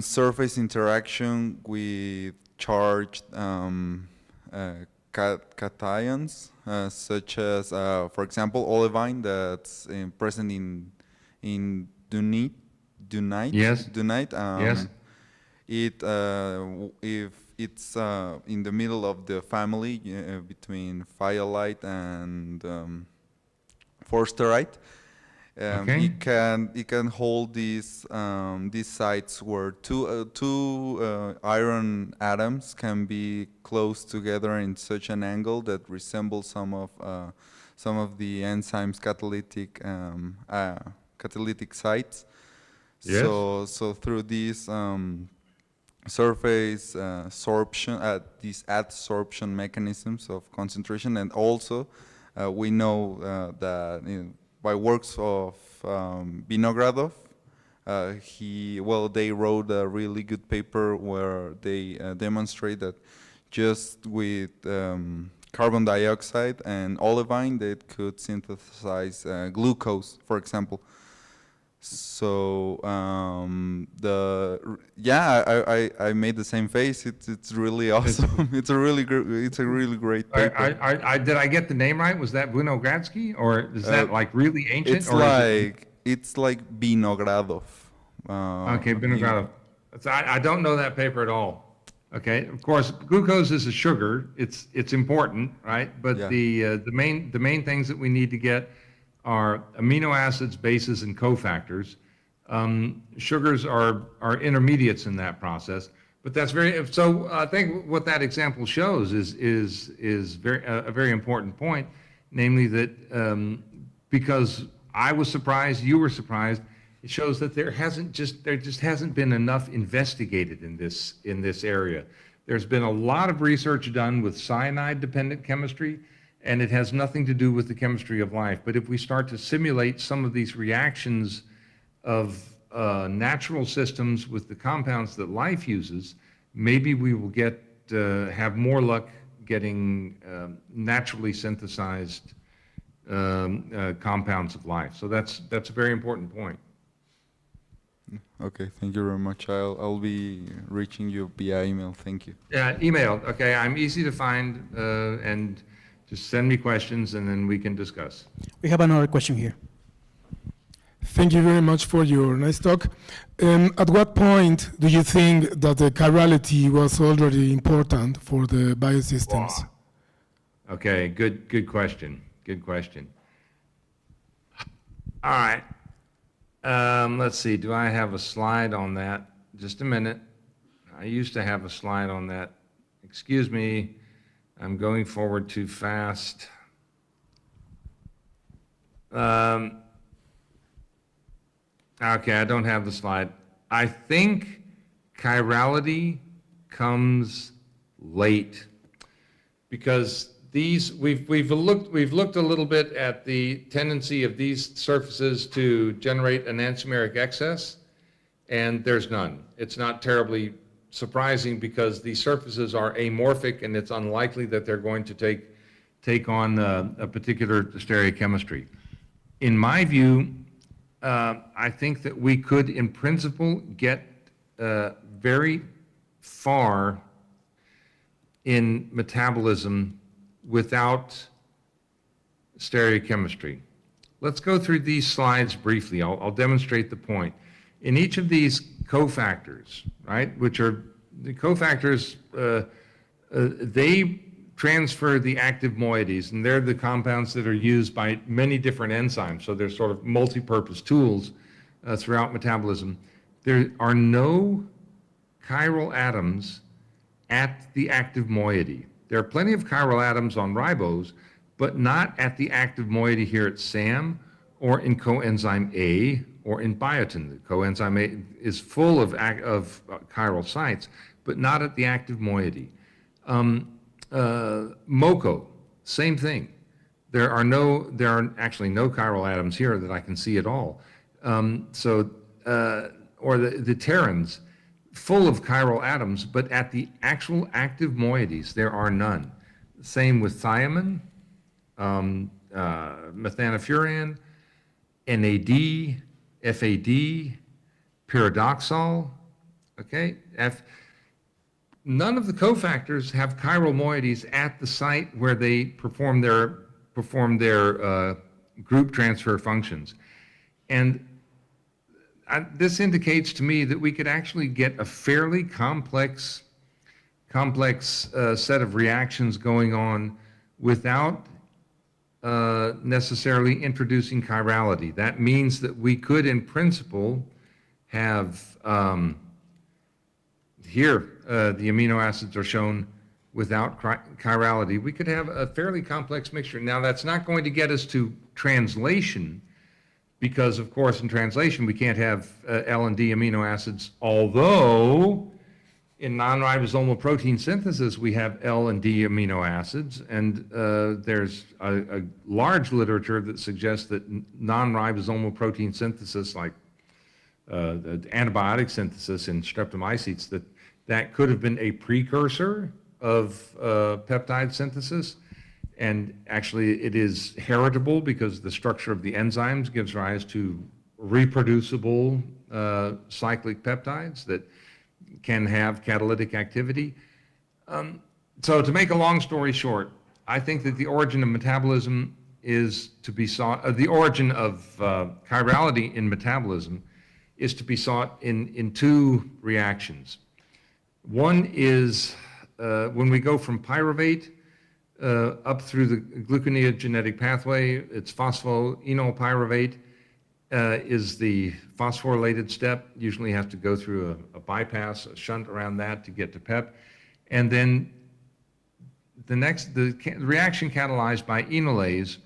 surface interaction with charged cations, such as, for example, olivine that's present in dunite. Yes. Dunite. Yes. If it's in the middle of the family between phyllite and forsterite, Okay. It can hold these sites where two iron atoms can be close together in such an angle that resembles some of the enzymes catalytic sites. Yes. So through these surface sorption, these adsorption mechanisms of concentration, and also we know that by works of Vinogradov, they wrote a really good paper where they demonstrate that just with carbon dioxide and olivine, they could synthesize glucose, for example. So I made the same face. It's really awesome. It's a really great paper. Did I get the name right? Was that Vinogradsky, or is that like really ancient? It's like Vinogradov. Okay, Vinogradov. I don't know that paper at all. Okay, of course, glucose is a sugar. It's important, right? But Yeah. the main things that we need to get are amino acids, bases, and cofactors. Sugars are intermediates in that process. But that's so. I think what that example shows is a very important point, namely that because I was surprised, you were surprised. It shows that there just hasn't been enough investigated in this area. There's been a lot of research done with cyanide-dependent chemistry, and it has nothing to do with the chemistry of life. But if we start to simulate some of these reactions of natural systems with the compounds that life uses, maybe we will have more luck getting naturally synthesized compounds of life. So that's a very important point. Okay, thank you very much. I'll be reaching you via email. Thank you. Yeah, email. Okay, I'm easy to find, and just send me questions, and then we can discuss. We have another question here. Thank you very much for your nice talk. At what point do you think that the chirality was already important for the biosystems? Wow. Okay, good question. Good question. All right. Let's see. Do I have a slide on that? Just a minute. I used to have a slide on that. Excuse me. I'm going forward too fast. Okay, I don't have the slide. I think chirality comes late because we've looked a little bit at the tendency of these surfaces to generate enantiomeric excess, and there's none. It's not terribly surprising because these surfaces are amorphic, and it's unlikely that they're going to take on a particular stereochemistry. In my view, I think that we could, in principle, get very far in metabolism without stereochemistry. Let's go through these slides briefly. I'll demonstrate the point. In each of these cofactors, right, which are the cofactors, they transfer the active moieties, and they're the compounds that are used by many different enzymes. So they're sort of multi-purpose tools throughout metabolism. There are no chiral atoms at the active moiety. There are plenty of chiral atoms on ribose, but not at the active moiety here at SAM or in coenzyme A or in biotin. The coenzyme A is full of chiral sites, but not at the active moiety. MoCo, same thing. There are actually no chiral atoms here that I can see at all. Or the pterins, full of chiral atoms, but at the actual active moieties, there are none. Same with thiamine, methanofuran, NAD, FAD, pyridoxal, okay? None of the cofactors have chiral moieties at the site where they perform their group transfer functions. And this indicates to me that we could actually get a fairly complex set of reactions going on without necessarily introducing chirality. That means that we could, in principle, have here the amino acids are shown without chirality. We could have a fairly complex mixture. Now, that's not going to get us to translation, because, of course, in translation, we can't have L and D amino acids, although in non-ribosomal protein synthesis, we have L and D amino acids, and there's a large literature that suggests that non-ribosomal protein synthesis, like the antibiotic synthesis in streptomycetes, that could have been a precursor of peptide synthesis. And actually, it is heritable because the structure of the enzymes gives rise to reproducible cyclic peptides that can have catalytic activity. So to make a long story short, I think that the origin of metabolism is to be sought, the origin of chirality in metabolism is to be sought in two reactions. One is when we go from pyruvate up through the gluconeogenetic pathway, it's phosphoenolpyruvate is the phosphorylated step. Usually has to go through a bypass, a shunt around that to get to PEP. And then the reaction catalyzed by enolase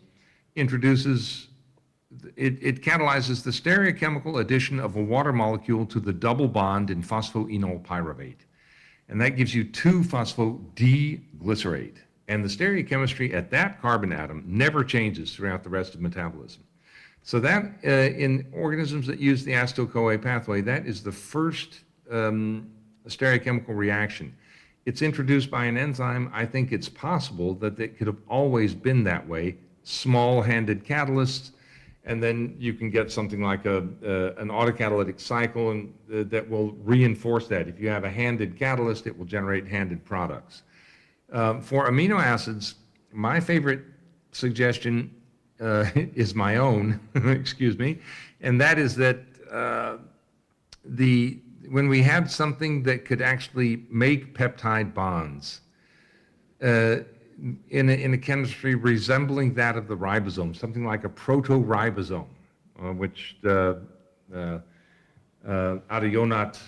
introduces, it catalyzes the stereochemical addition of a water molecule to the double bond in phosphoenolpyruvate. And that gives you 2-phospho-D-glycerate. And the stereochemistry at that carbon atom never changes throughout the rest of metabolism. So that, in organisms that use the acetyl-CoA pathway, that is the first stereochemical reaction. It's introduced by an enzyme. I think it's possible that it could have always been that way, small-handed catalysts, and then you can get something like an autocatalytic cycle and, that will reinforce that. If you have a handed catalyst, it will generate handed products. For amino acids, my favorite suggestion is my own, excuse me, and that is that when we have something that could actually make peptide bonds in a chemistry resembling that of the ribosome, something like a proto-ribosome, which Ada Yonat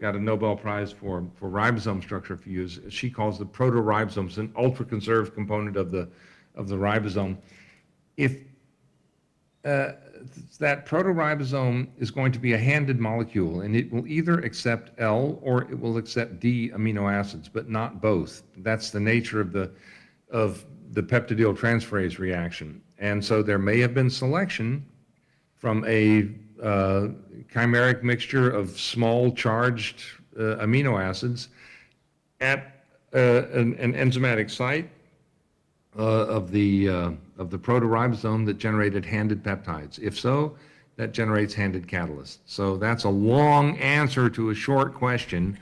got a Nobel Prize for ribosome structure a few years. She calls the proto-ribosomes an ultra-conserved component of the ribosome. If that proto-ribosome is going to be a handed molecule, and it will either accept L or it will accept D amino acids, but not both. That's the nature of the peptidyl transferase reaction. And so there may have been selection from a chimeric mixture of small charged amino acids at an enzymatic site of the proto-ribosome that generated handed peptides. If so, that generates handed catalysts. So that's a long answer to a short question,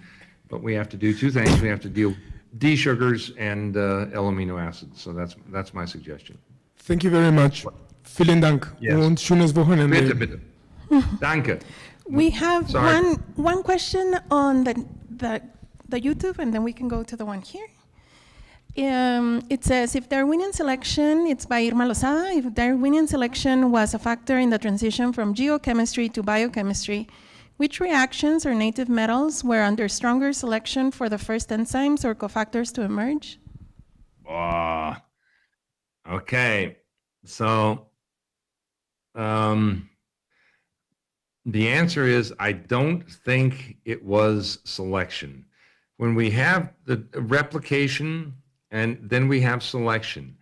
but we have to do two things. We have to deal D sugars and L-amino acids. So that's my suggestion. Thank you very much. Vielen Dank. Yes. Und schönes Wochenende. Bitte, bitte. Danke. We have Sorry. one question on the YouTube, and then we can go to the one here. It says, if Darwinian selection, it's by Irma Lozada, if Darwinian selection was a factor in the transition from geochemistry to biochemistry, which reactions or native metals were under stronger selection for the first enzymes or cofactors to emerge? Okay. So the answer is, I don't think it was selection. When we have the replication and then we have selection,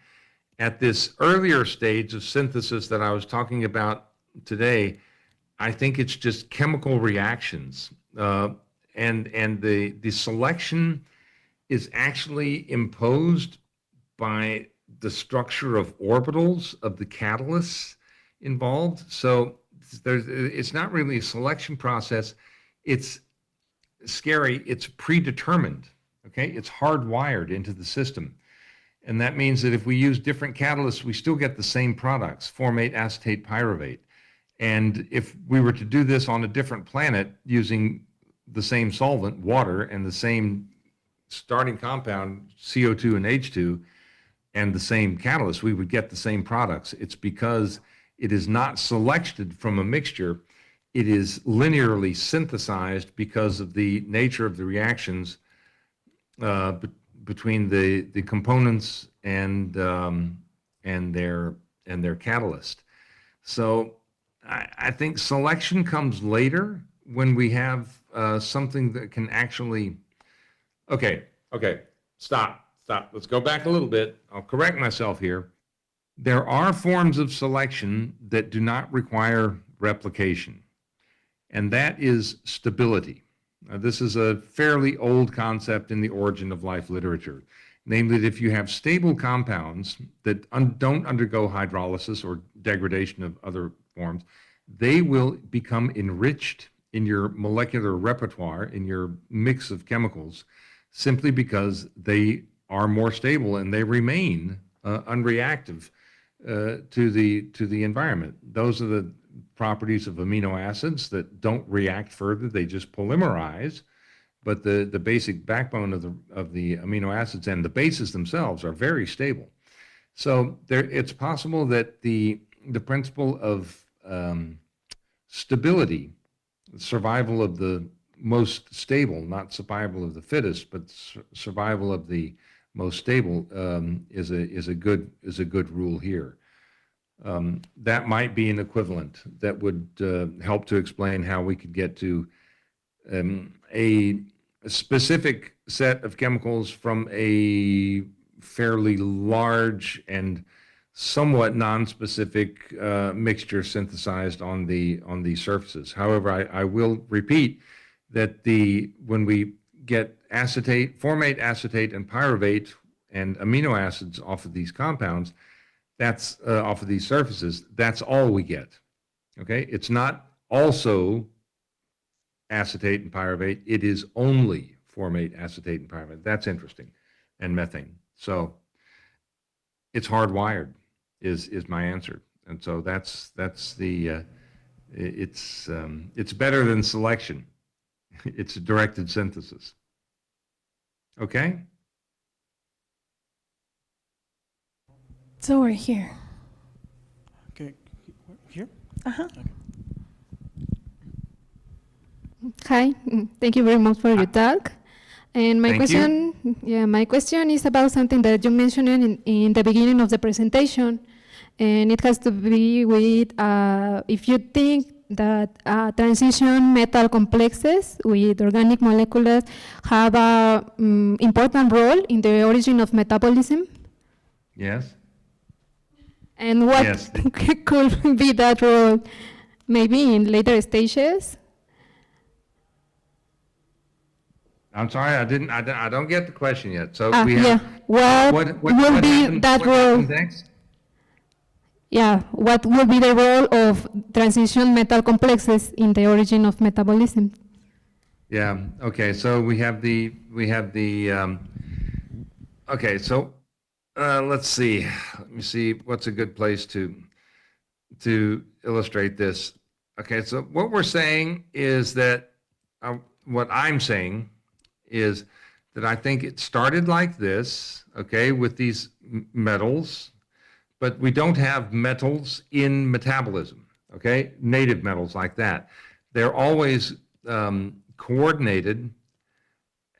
at this earlier stage of synthesis that I was talking about today, I think it's just chemical reactions. And the selection is actually imposed by the structure of orbitals of the catalysts involved. So it's not really a selection process. It's scary. It's predetermined. Okay, it's hardwired into the system. And that means that if we use different catalysts, we still get the same products, formate, acetate, pyruvate. And if we were to do this on a different planet using the same solvent, water, and the same starting compound, CO2 and H2, and the same catalyst, we would get the same products. It's because it is not selected from a mixture. It is linearly synthesized because of the nature of the reactions between the components and their catalyst. So I think selection comes later when we have something that can actually. Okay, stop. Let's go back a little bit. I'll correct myself here. There are forms of selection that do not require replication, and that is stability. This is a fairly old concept in the origin of life literature, namely that if you have stable compounds that don't undergo hydrolysis or degradation of other forms, they will become enriched in your molecular repertoire, in your mix of chemicals, simply because they are more stable and they remain unreactive to the environment. Those are the properties of amino acids that don't react further; they just polymerize. But the basic backbone of the amino acids and the bases themselves are very stable. So it's possible that the principle of stability, survival of the most stable, not survival of the fittest, but survival of the most stable, is a good rule here. That might be an equivalent that would help to explain how we could get to a specific set of chemicals from a fairly large and somewhat non-specific mixture synthesized on the surfaces. However, I will repeat that when we get acetate, formate, acetate, and pyruvate and amino acids off of these compounds, that's off of these surfaces, that's all we get. Okay, it's not also acetate and pyruvate, it is only formate, acetate, and pyruvate. That's interesting, and methane. So it's hardwired is my answer, and so that's the it's better than selection. It's a directed synthesis. Okay. So we're here. Okay, here? Uh-huh. Hi, thank you very much for your talk. And my question is about something that you mentioned in the beginning of the presentation, and it has to be with if you think that transition metal complexes with organic molecules have a important role in the origin of metabolism. Yes. And what Yes. could be that role? Maybe in later stages. I'm sorry, I don't get the question yet. So we Yeah. have. What will be that role? Next? Yeah, what will be the role of transition metal complexes in the origin of metabolism? Yeah. Okay. So we have the. Okay. So let's see. Let me see what's a good place to illustrate this. Okay. So what we're saying is that what I'm saying is that I think it started like this. Okay, with these metals. But we don't have metals in metabolism, okay? Native metals like that. They're always coordinated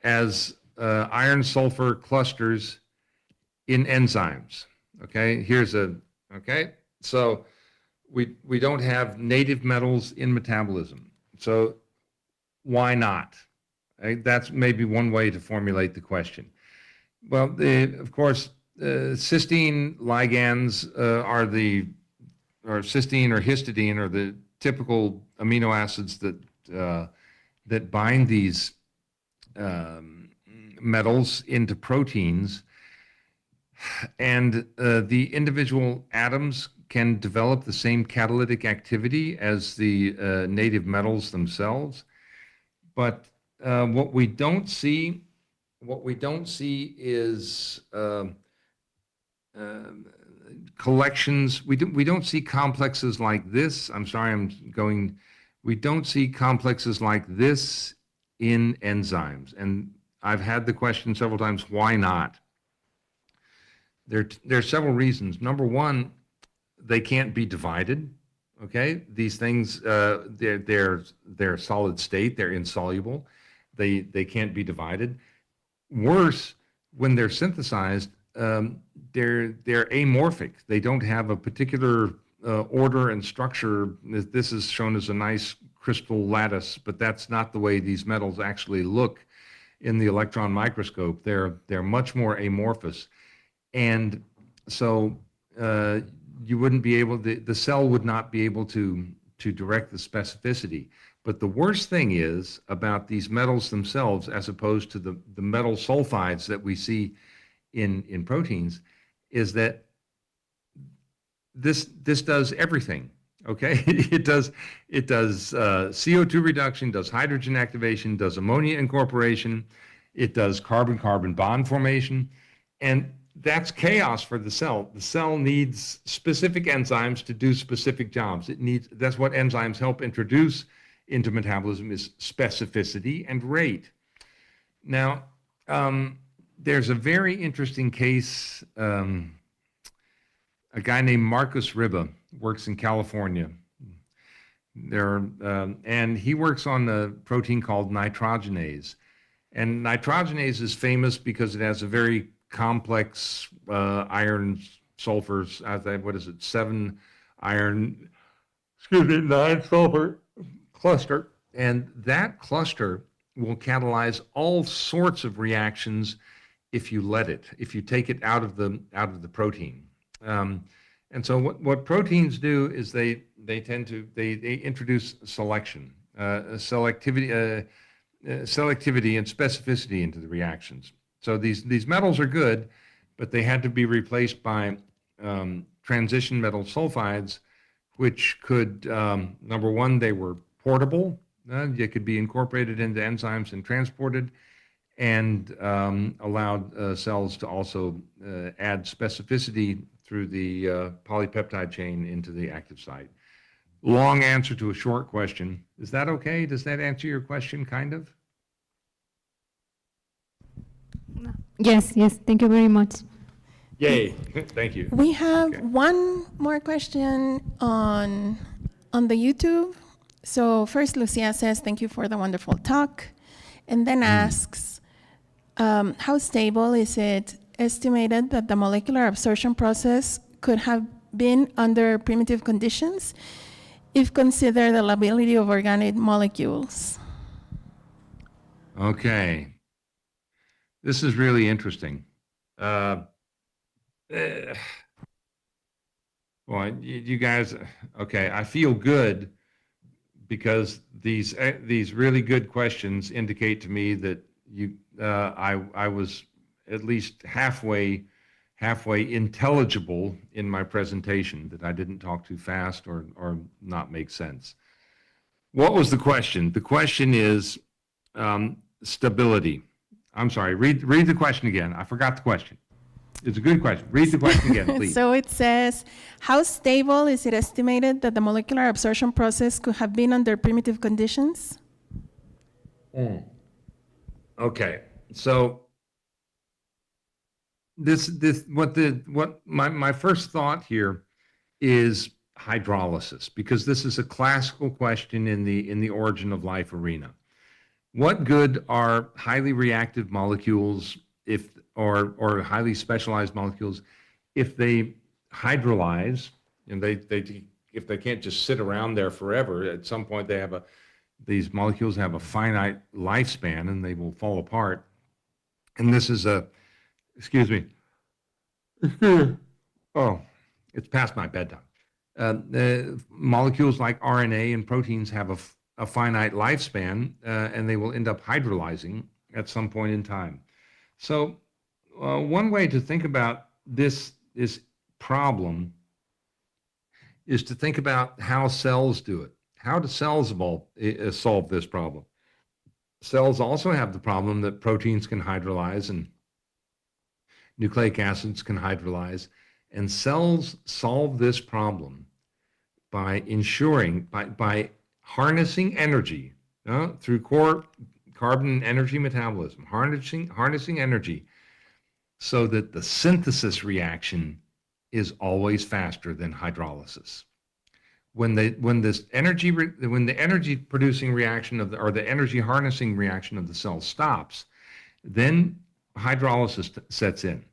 as iron-sulfur clusters in enzymes, okay? Okay? So we don't have native metals in metabolism. So why not? Okay? That's maybe one way to formulate the question. Well, of course, cysteine ligands are cysteine or histidine are the typical amino acids that bind these metals into proteins, and the individual atoms can develop the same catalytic activity as the native metals themselves, but what we don't see is collections. We don't see complexes like this. I'm sorry, we don't see complexes like this in enzymes. And I've had the question several times, why not? There are several reasons. Number one, they can't be divided. Okay, these things they're solid state. They're insoluble. They can't be divided. Worse, when they're synthesized, they're amorphic. They don't have a particular order and structure. This is shown as a nice crystal lattice, but that's not the way these metals actually look in the electron microscope. They're much more amorphous, and so you wouldn't be able, the cell would not be able to direct the specificity. But the worst thing is about these metals themselves, as opposed to the metal sulfides that we see in proteins, is that this does everything. Okay, it does CO2 reduction, does hydrogen activation, does ammonia incorporation, it does carbon-carbon bond formation, and that's chaos for the cell. The cell needs specific enzymes to do specific jobs. That's what enzymes help introduce into metabolism, is specificity and rate. Now, there's a very interesting case. A guy named Marcus Ribba works in California. And he works on a protein called nitrogenase. And nitrogenase is famous because it has a very complex iron sulfurs, what is it, 7 iron, 9 sulfur cluster. And that cluster will catalyze all sorts of reactions if you let it, if you take it out of the protein. And so what proteins do is they introduce selection, selectivity and specificity into the reactions. So these metals are good, but they had to be replaced by transition metal sulfides, which could, number one, they were portable. They could be incorporated into enzymes and transported, and allowed cells to also add specificity through the polypeptide chain into the active site. Long answer to a short question. Is that okay? Does that answer your question, kind of? Yes, thank you very much. Yay, thank you. We have Okay. one more question on the YouTube. So first, Lucia says, thank you for the wonderful talk, and then asks, how stable is it estimated that the molecular absorption process could have been under primitive conditions if considered the lability of organic molecules? Okay. This is really interesting. Well, you guys, okay, I feel good because these really good questions indicate to me that I was at least halfway intelligible in my presentation, that I didn't talk too fast or not make sense. What was the question? The question is stability. I'm sorry, read the question again. I forgot the question. It's a good question. Read the question again, please. So it says, how stable is it estimated that the molecular absorption process could have been under primitive conditions? Okay, so my first thought here is hydrolysis, because this is a classical question in the origin of life arena. What good are highly reactive molecules or highly specialized molecules if they hydrolyze, and if they can't just sit around there forever? At some point these molecules have a finite lifespan and they will fall apart. And this is excuse me. Oh, it's past my bedtime. Molecules like RNA and proteins have a finite lifespan, and they will end up hydrolyzing at some point in time. So one way to think about this problem is to think about how cells do it. How do cells solve this problem? Cells also have the problem that proteins can hydrolyze and nucleic acids can hydrolyze, and cells solve this problem by harnessing energy through core carbon energy metabolism, harnessing energy so that the synthesis reaction is always faster than hydrolysis. When the energy producing reaction or the energy harnessing reaction of the cell stops, then hydrolysis sets in.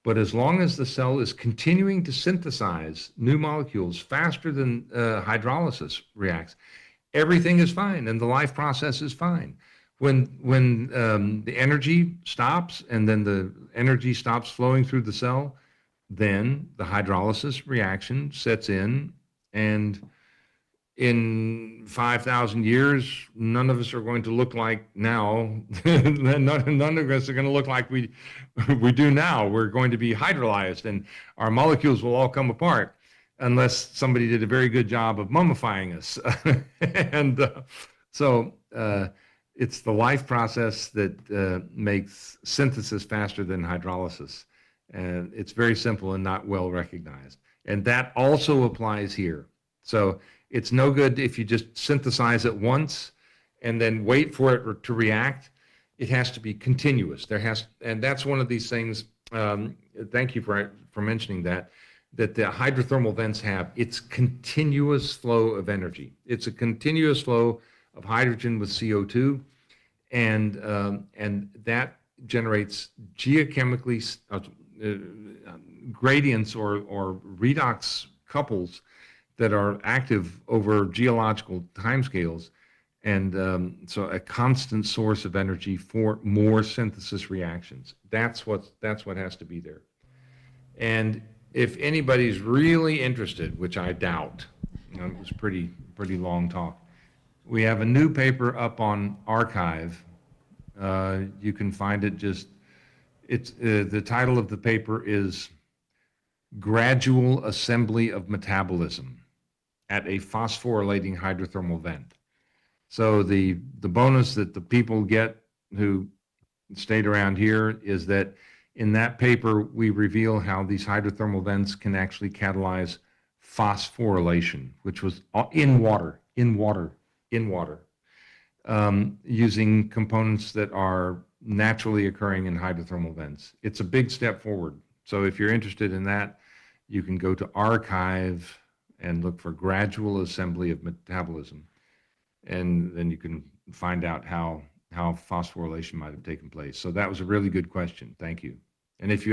But as long as the cell is continuing to synthesize new molecules faster than hydrolysis reacts, everything is fine and the life process is fine. When the energy stops and then the energy stops flowing through the cell, then the hydrolysis reaction sets in, and in 5,000 years, none of us are going to look like now. none of us are going to look like we do now. We're going to be hydrolyzed, and our molecules will all come apart, unless somebody did a very good job of mummifying us. And so it's the life process that makes synthesis faster than hydrolysis. And it's very simple and not well recognized. And that also applies here. So it's no good if you just synthesize it once and then wait for it to react. It has to be continuous. And that's one of these things. Thank you for mentioning that the hydrothermal vents have. It's continuous flow of energy. It's a continuous flow of hydrogen with CO2, and that generates geochemically gradients or redox couples that are active over geological timescales, and so a constant source of energy for more synthesis reactions. That's what has to be there. And if anybody's really interested, which I doubt, it was a pretty long talk, we have a new paper up on Archive. You can find it the title of the paper is Gradual Assembly of Metabolism at a Phosphorylating Hydrothermal Vent. So the bonus that the people get who stayed around here is that in that paper, we reveal how these hydrothermal vents can actually catalyze phosphorylation, which was in water, using components that are naturally occurring in hydrothermal vents. It's a big step forward. So if you're interested in that, you can go to Archive and look for Gradual Assembly of Metabolism. And then you can find out how phosphorylation might have taken place. So that was a really good question. Thank you. And if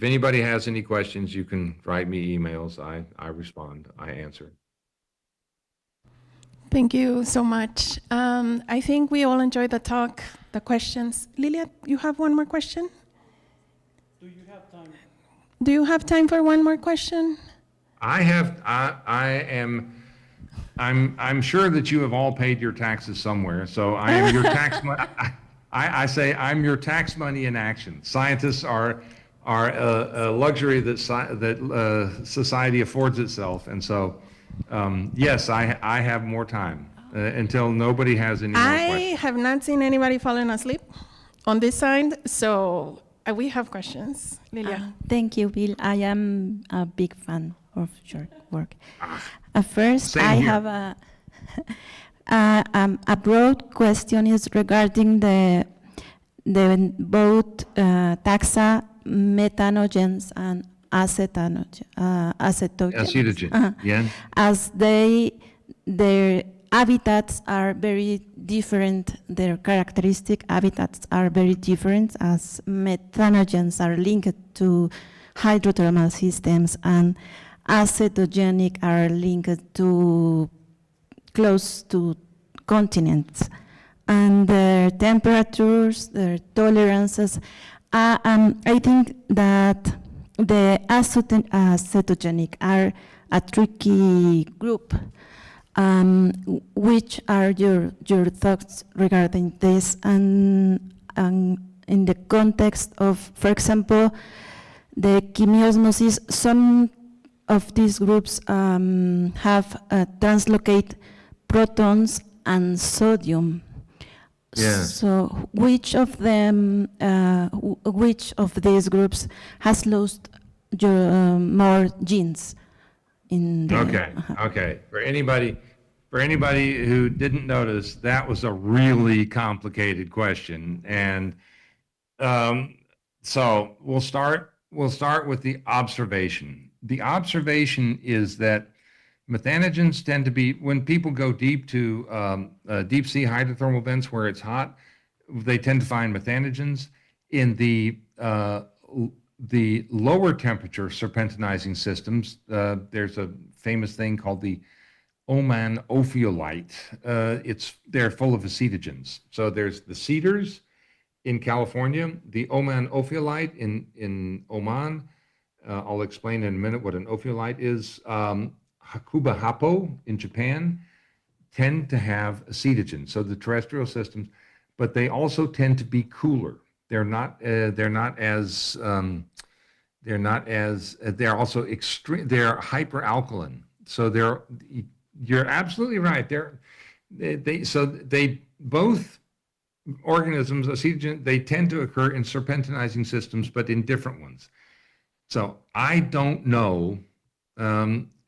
anybody has any questions, you can write me emails. I respond, I answer. Thank you so much. I think we all enjoyed the talk, the questions. Lilia, you have one more question? Do you have time? Do you have time for one more question? I'm sure that you have all paid your taxes somewhere, so I am your tax money. I say I'm your tax money in action. Scientists are a luxury that society affords itself, and so yes, I have more time until nobody has any more questions. I have not seen anybody falling asleep on this side, so we have questions. Lilia. Thank you, Bill. I am a big fan of your work. First, Same I here. have a broad question is regarding the both taxa methanogens and acetogens. Acetogen, yeah. As their habitats are very different, their characteristic habitats are very different, as methanogens are linked to hydrothermal systems and acetogenic are linked to close to continents, and their temperatures, their tolerances. I think that the acetogenic are a tricky group. Which are your thoughts regarding this, and in the context of, for example, the chemiosmosis? Some of these groups have translocate protons and sodium. Yeah. So which of them, which of these groups has lost more genes? In the, Okay. For anybody who didn't notice, that was a really complicated question, and So we'll start with the observation. The observation is that methanogens tend to be, when people go deep to deep sea hydrothermal vents where it's hot, they tend to find methanogens. In the lower temperature serpentinizing systems, there's a famous thing called the Oman ophiolite. They're full of acetogens. So there's the cedars in California, the Oman ophiolite in Oman. I'll explain in a minute what an ophiolite is. Hakuba Happo in Japan tend to have acetogens. So the terrestrial systems, but they also tend to be cooler. They're also extreme. They're hyperalkaline. So you're absolutely right. Both organisms, acetogen, they tend to occur in serpentinizing systems, but in different ones. So I don't know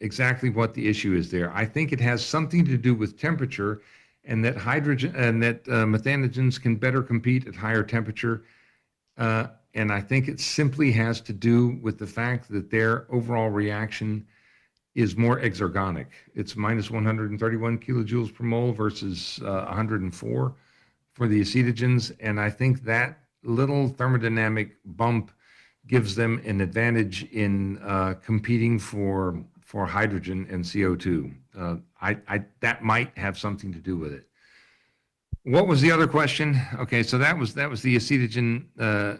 exactly what the issue is there. I think it has something to do with temperature, and that methanogens can better compete at higher temperature. And I think it simply has to do with the fact that their overall reaction is more exergonic. It's minus 131 kilojoules per mole versus 104 for the acetogens. And I think that little thermodynamic bump gives them an advantage in competing for hydrogen and CO2. That might have something to do with it. What was the other question? Okay, so that was the acetogen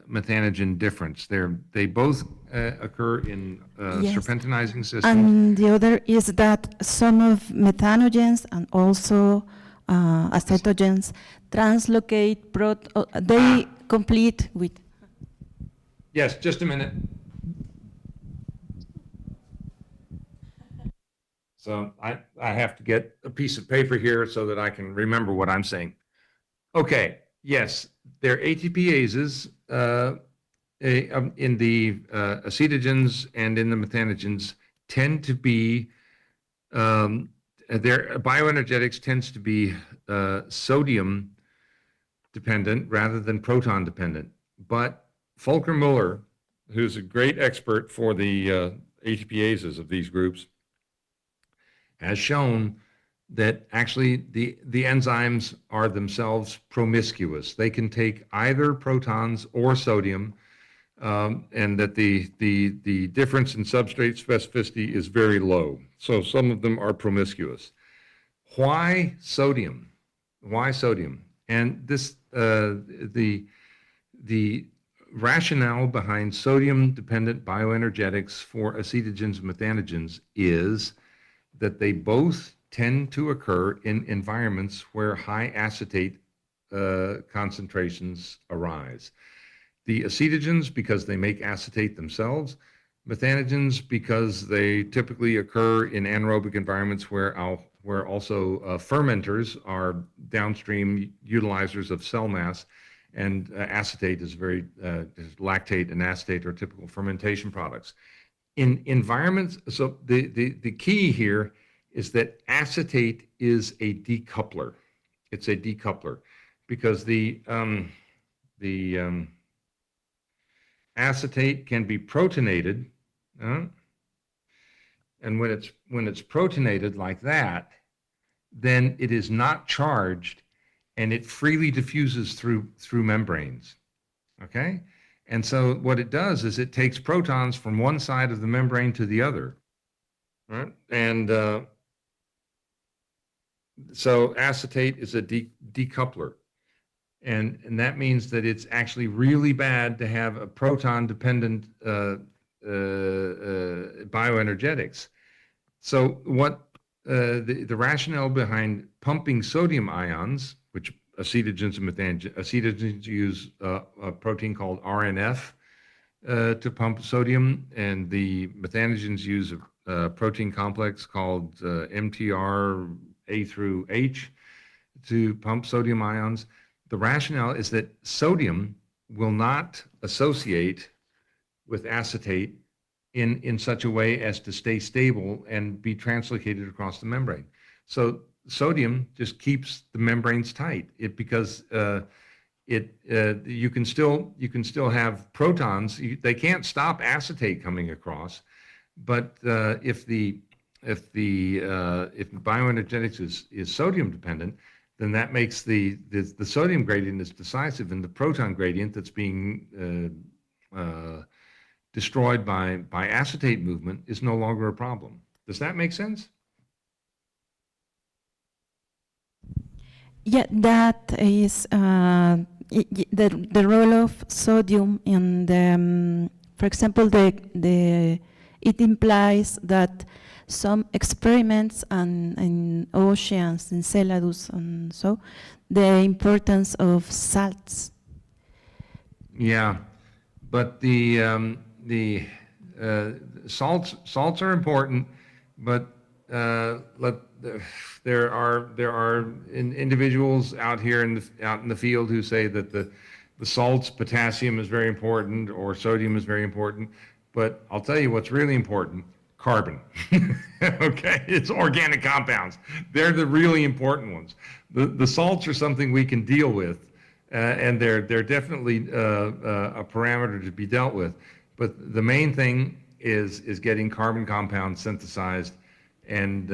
methanogen difference. They both occur in Yes. serpentinizing systems. And the other is that some of methanogens and also acetogens translocate, they complete with. Yes, just a minute. So I have to get a piece of paper here so that I can remember what I'm saying. Okay, yes, they're ATPases in the acetogens and in the methanogens tend to be, their bioenergetics tends to be sodium dependent rather than proton dependent. But Volker Müller, who's a great expert for the ATPases of these groups, has shown that actually the enzymes are themselves promiscuous. They can take either protons or sodium, and that the difference in substrate specificity is very low. So some of them are promiscuous. Why sodium? Why sodium? And this the rationale behind sodium-dependent bioenergetics for acetogens and methanogens is that they both tend to occur in environments where high acetate concentrations arise. The acetogens, because they make acetate themselves, methanogens, because they typically occur in anaerobic environments where also fermenters are downstream utilizers of cell mass, and acetate is lactate and acetate are typical fermentation products. In environments, so the key here is that acetate is a decoupler. It's a decoupler because the acetate can be protonated, and when it's protonated like that, then it is not charged, and it freely diffuses through membranes. Okay, and so what it does is it takes protons from one side of the membrane to the other, right? And so acetate is a decoupler. And that means that it's actually really bad to have a proton-dependent bioenergetics. So what the rationale behind pumping sodium ions, which acetogens and acetogens use a protein called RNF to pump sodium, and the methanogens use a protein complex called MTR A through H to pump sodium ions. The rationale is that sodium will not associate with acetate in such a way as to stay stable and be translocated across the membrane. So sodium just keeps the membranes tight because you can still have protons. They can't stop acetate coming across, but if bioenergetics is sodium dependent, then that makes the sodium gradient is decisive, and the proton gradient that's being destroyed by acetate movement is no longer a problem. Does that make sense? Yeah, that is the role of sodium in the, for example, it implies that some experiments in oceans, in Enceladus, and so, the importance of salts. Yeah, but the salts are important, but there are individuals out here out in the field who say that the salts, potassium is very important, or sodium is very important. But I'll tell you what's really important: carbon. Okay, it's organic compounds. They're the really important ones. The salts are something we can deal with, and they're definitely a parameter to be dealt with. But the main thing is getting carbon compounds synthesized and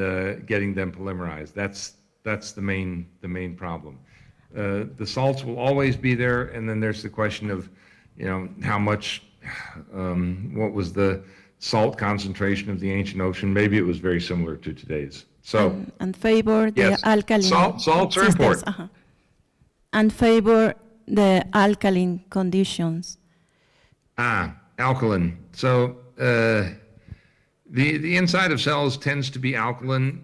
getting them polymerized. That's the main problem. The salts will always be there, and then there's the question of, how much. What was the salt concentration of the ancient ocean? Maybe it was very similar to today's. So and favor the yes, alkaline salts are systems, important. and favor the alkaline conditions. Alkaline. So the inside of cells tends to be alkaline.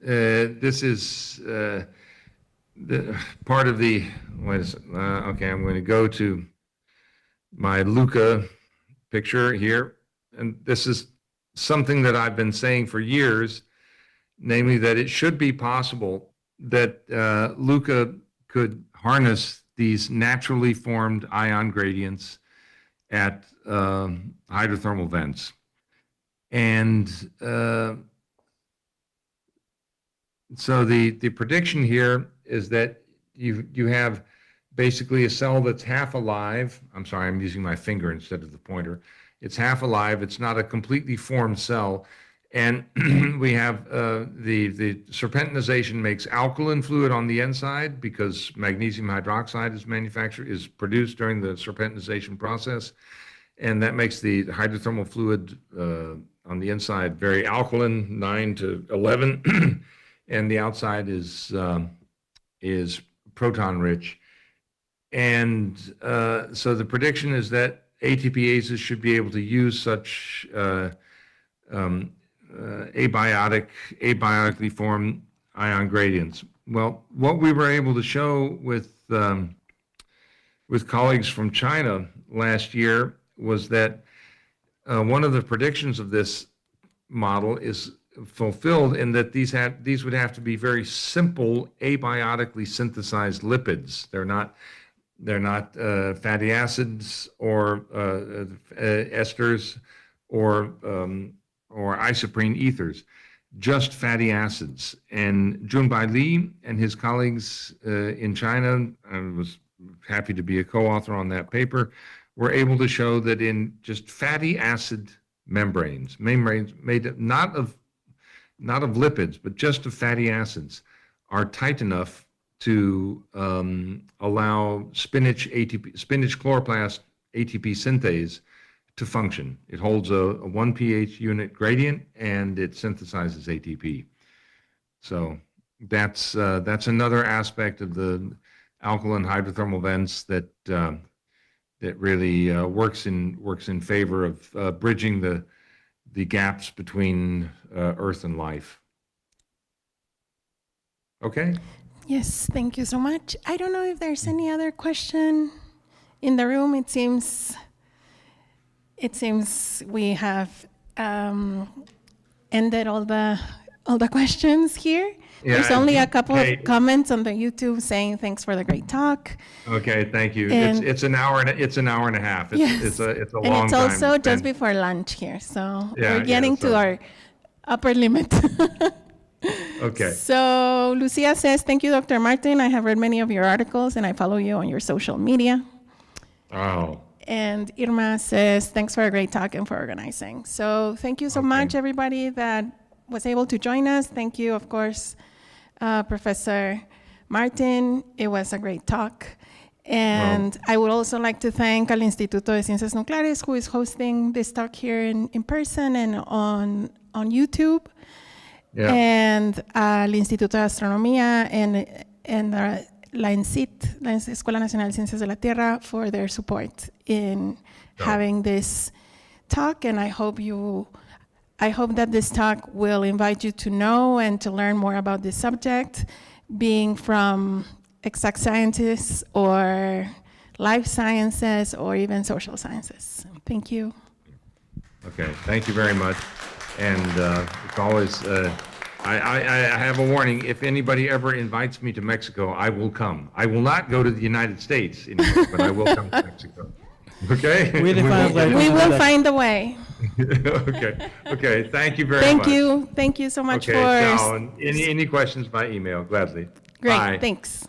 This is the part of the. Okay, I'm going to go to my LUCA picture here, and this is something that I've been saying for years, namely that it should be possible that LUCA could harness these naturally formed ion gradients at hydrothermal vents. And so the prediction here is that you have basically a cell that's half alive. I'm sorry, I'm using my finger instead of the pointer. It's half alive. It's not a completely formed cell. And we have the serpentinization makes alkaline fluid on the inside because magnesium hydroxide is produced during the serpentinization process. And that makes the hydrothermal fluid on the inside very alkaline, 9 to 11. And the outside is proton rich. And so the prediction is that ATPases should be able to use such abiotically formed ion gradients. Well, what we were able to show with colleagues from China last year was that one of the predictions of this model is fulfilled in that these would have to be very simple abiotically synthesized lipids. They're not fatty acids or esters or isoprene ethers, just fatty acids. And Junbai Li and his colleagues in China, I was happy to be a co-author on that paper, were able to show that in just fatty acid membranes made not of lipids, but just of fatty acids, are tight enough to allow spinach chloroplast ATP synthase to function. It holds a 1 pH unit gradient and it synthesizes ATP. So that's another aspect of the alkaline hydrothermal vents that really works in favor of bridging the gaps between Earth and life. Okay. Yes, thank you so much. I don't know if there's any other question in the room. It seems we have ended all the questions here. Yeah, There's only a couple hey. of comments on the YouTube saying thanks for the great talk. Okay, thank you. And- It's an hour and a half. Yes. It's a long time. And it's also just spent. before lunch here, so Yeah, we're getting so- to our upper limit. Okay. So Lucia says, thank you, Dr. Martin. I have read many of your articles and I follow you on your social media. Oh, And Irma says, thanks for a great talk and for organizing. So thank you so Okay. much, everybody that was able to join us. Thank you, of course, Professor Martin. It was a great talk. And I would also like to thank Al Instituto de Ciencias Nucleares, who is hosting this talk here in person and on YouTube. yeah. And al Instituto de Astronomía and la ENCIT, la Escuela Nacional de Ciencias de la Tierra, for their support in having this talk. And I hope that this talk will invite you to know and to learn more about this subject, being from exact sciences or life sciences or even social sciences. Thank you. Okay, thank you very much. And it's always, I have a warning, if anybody ever invites me to Mexico, I will come. I will not go to the United States anymore, but I will come to Mexico. Okay? We define like- We will find a way. Okay, thank you very much. Thank you so much Okay, for. ciao. And any questions by email, gladly. Great, Bye. thanks.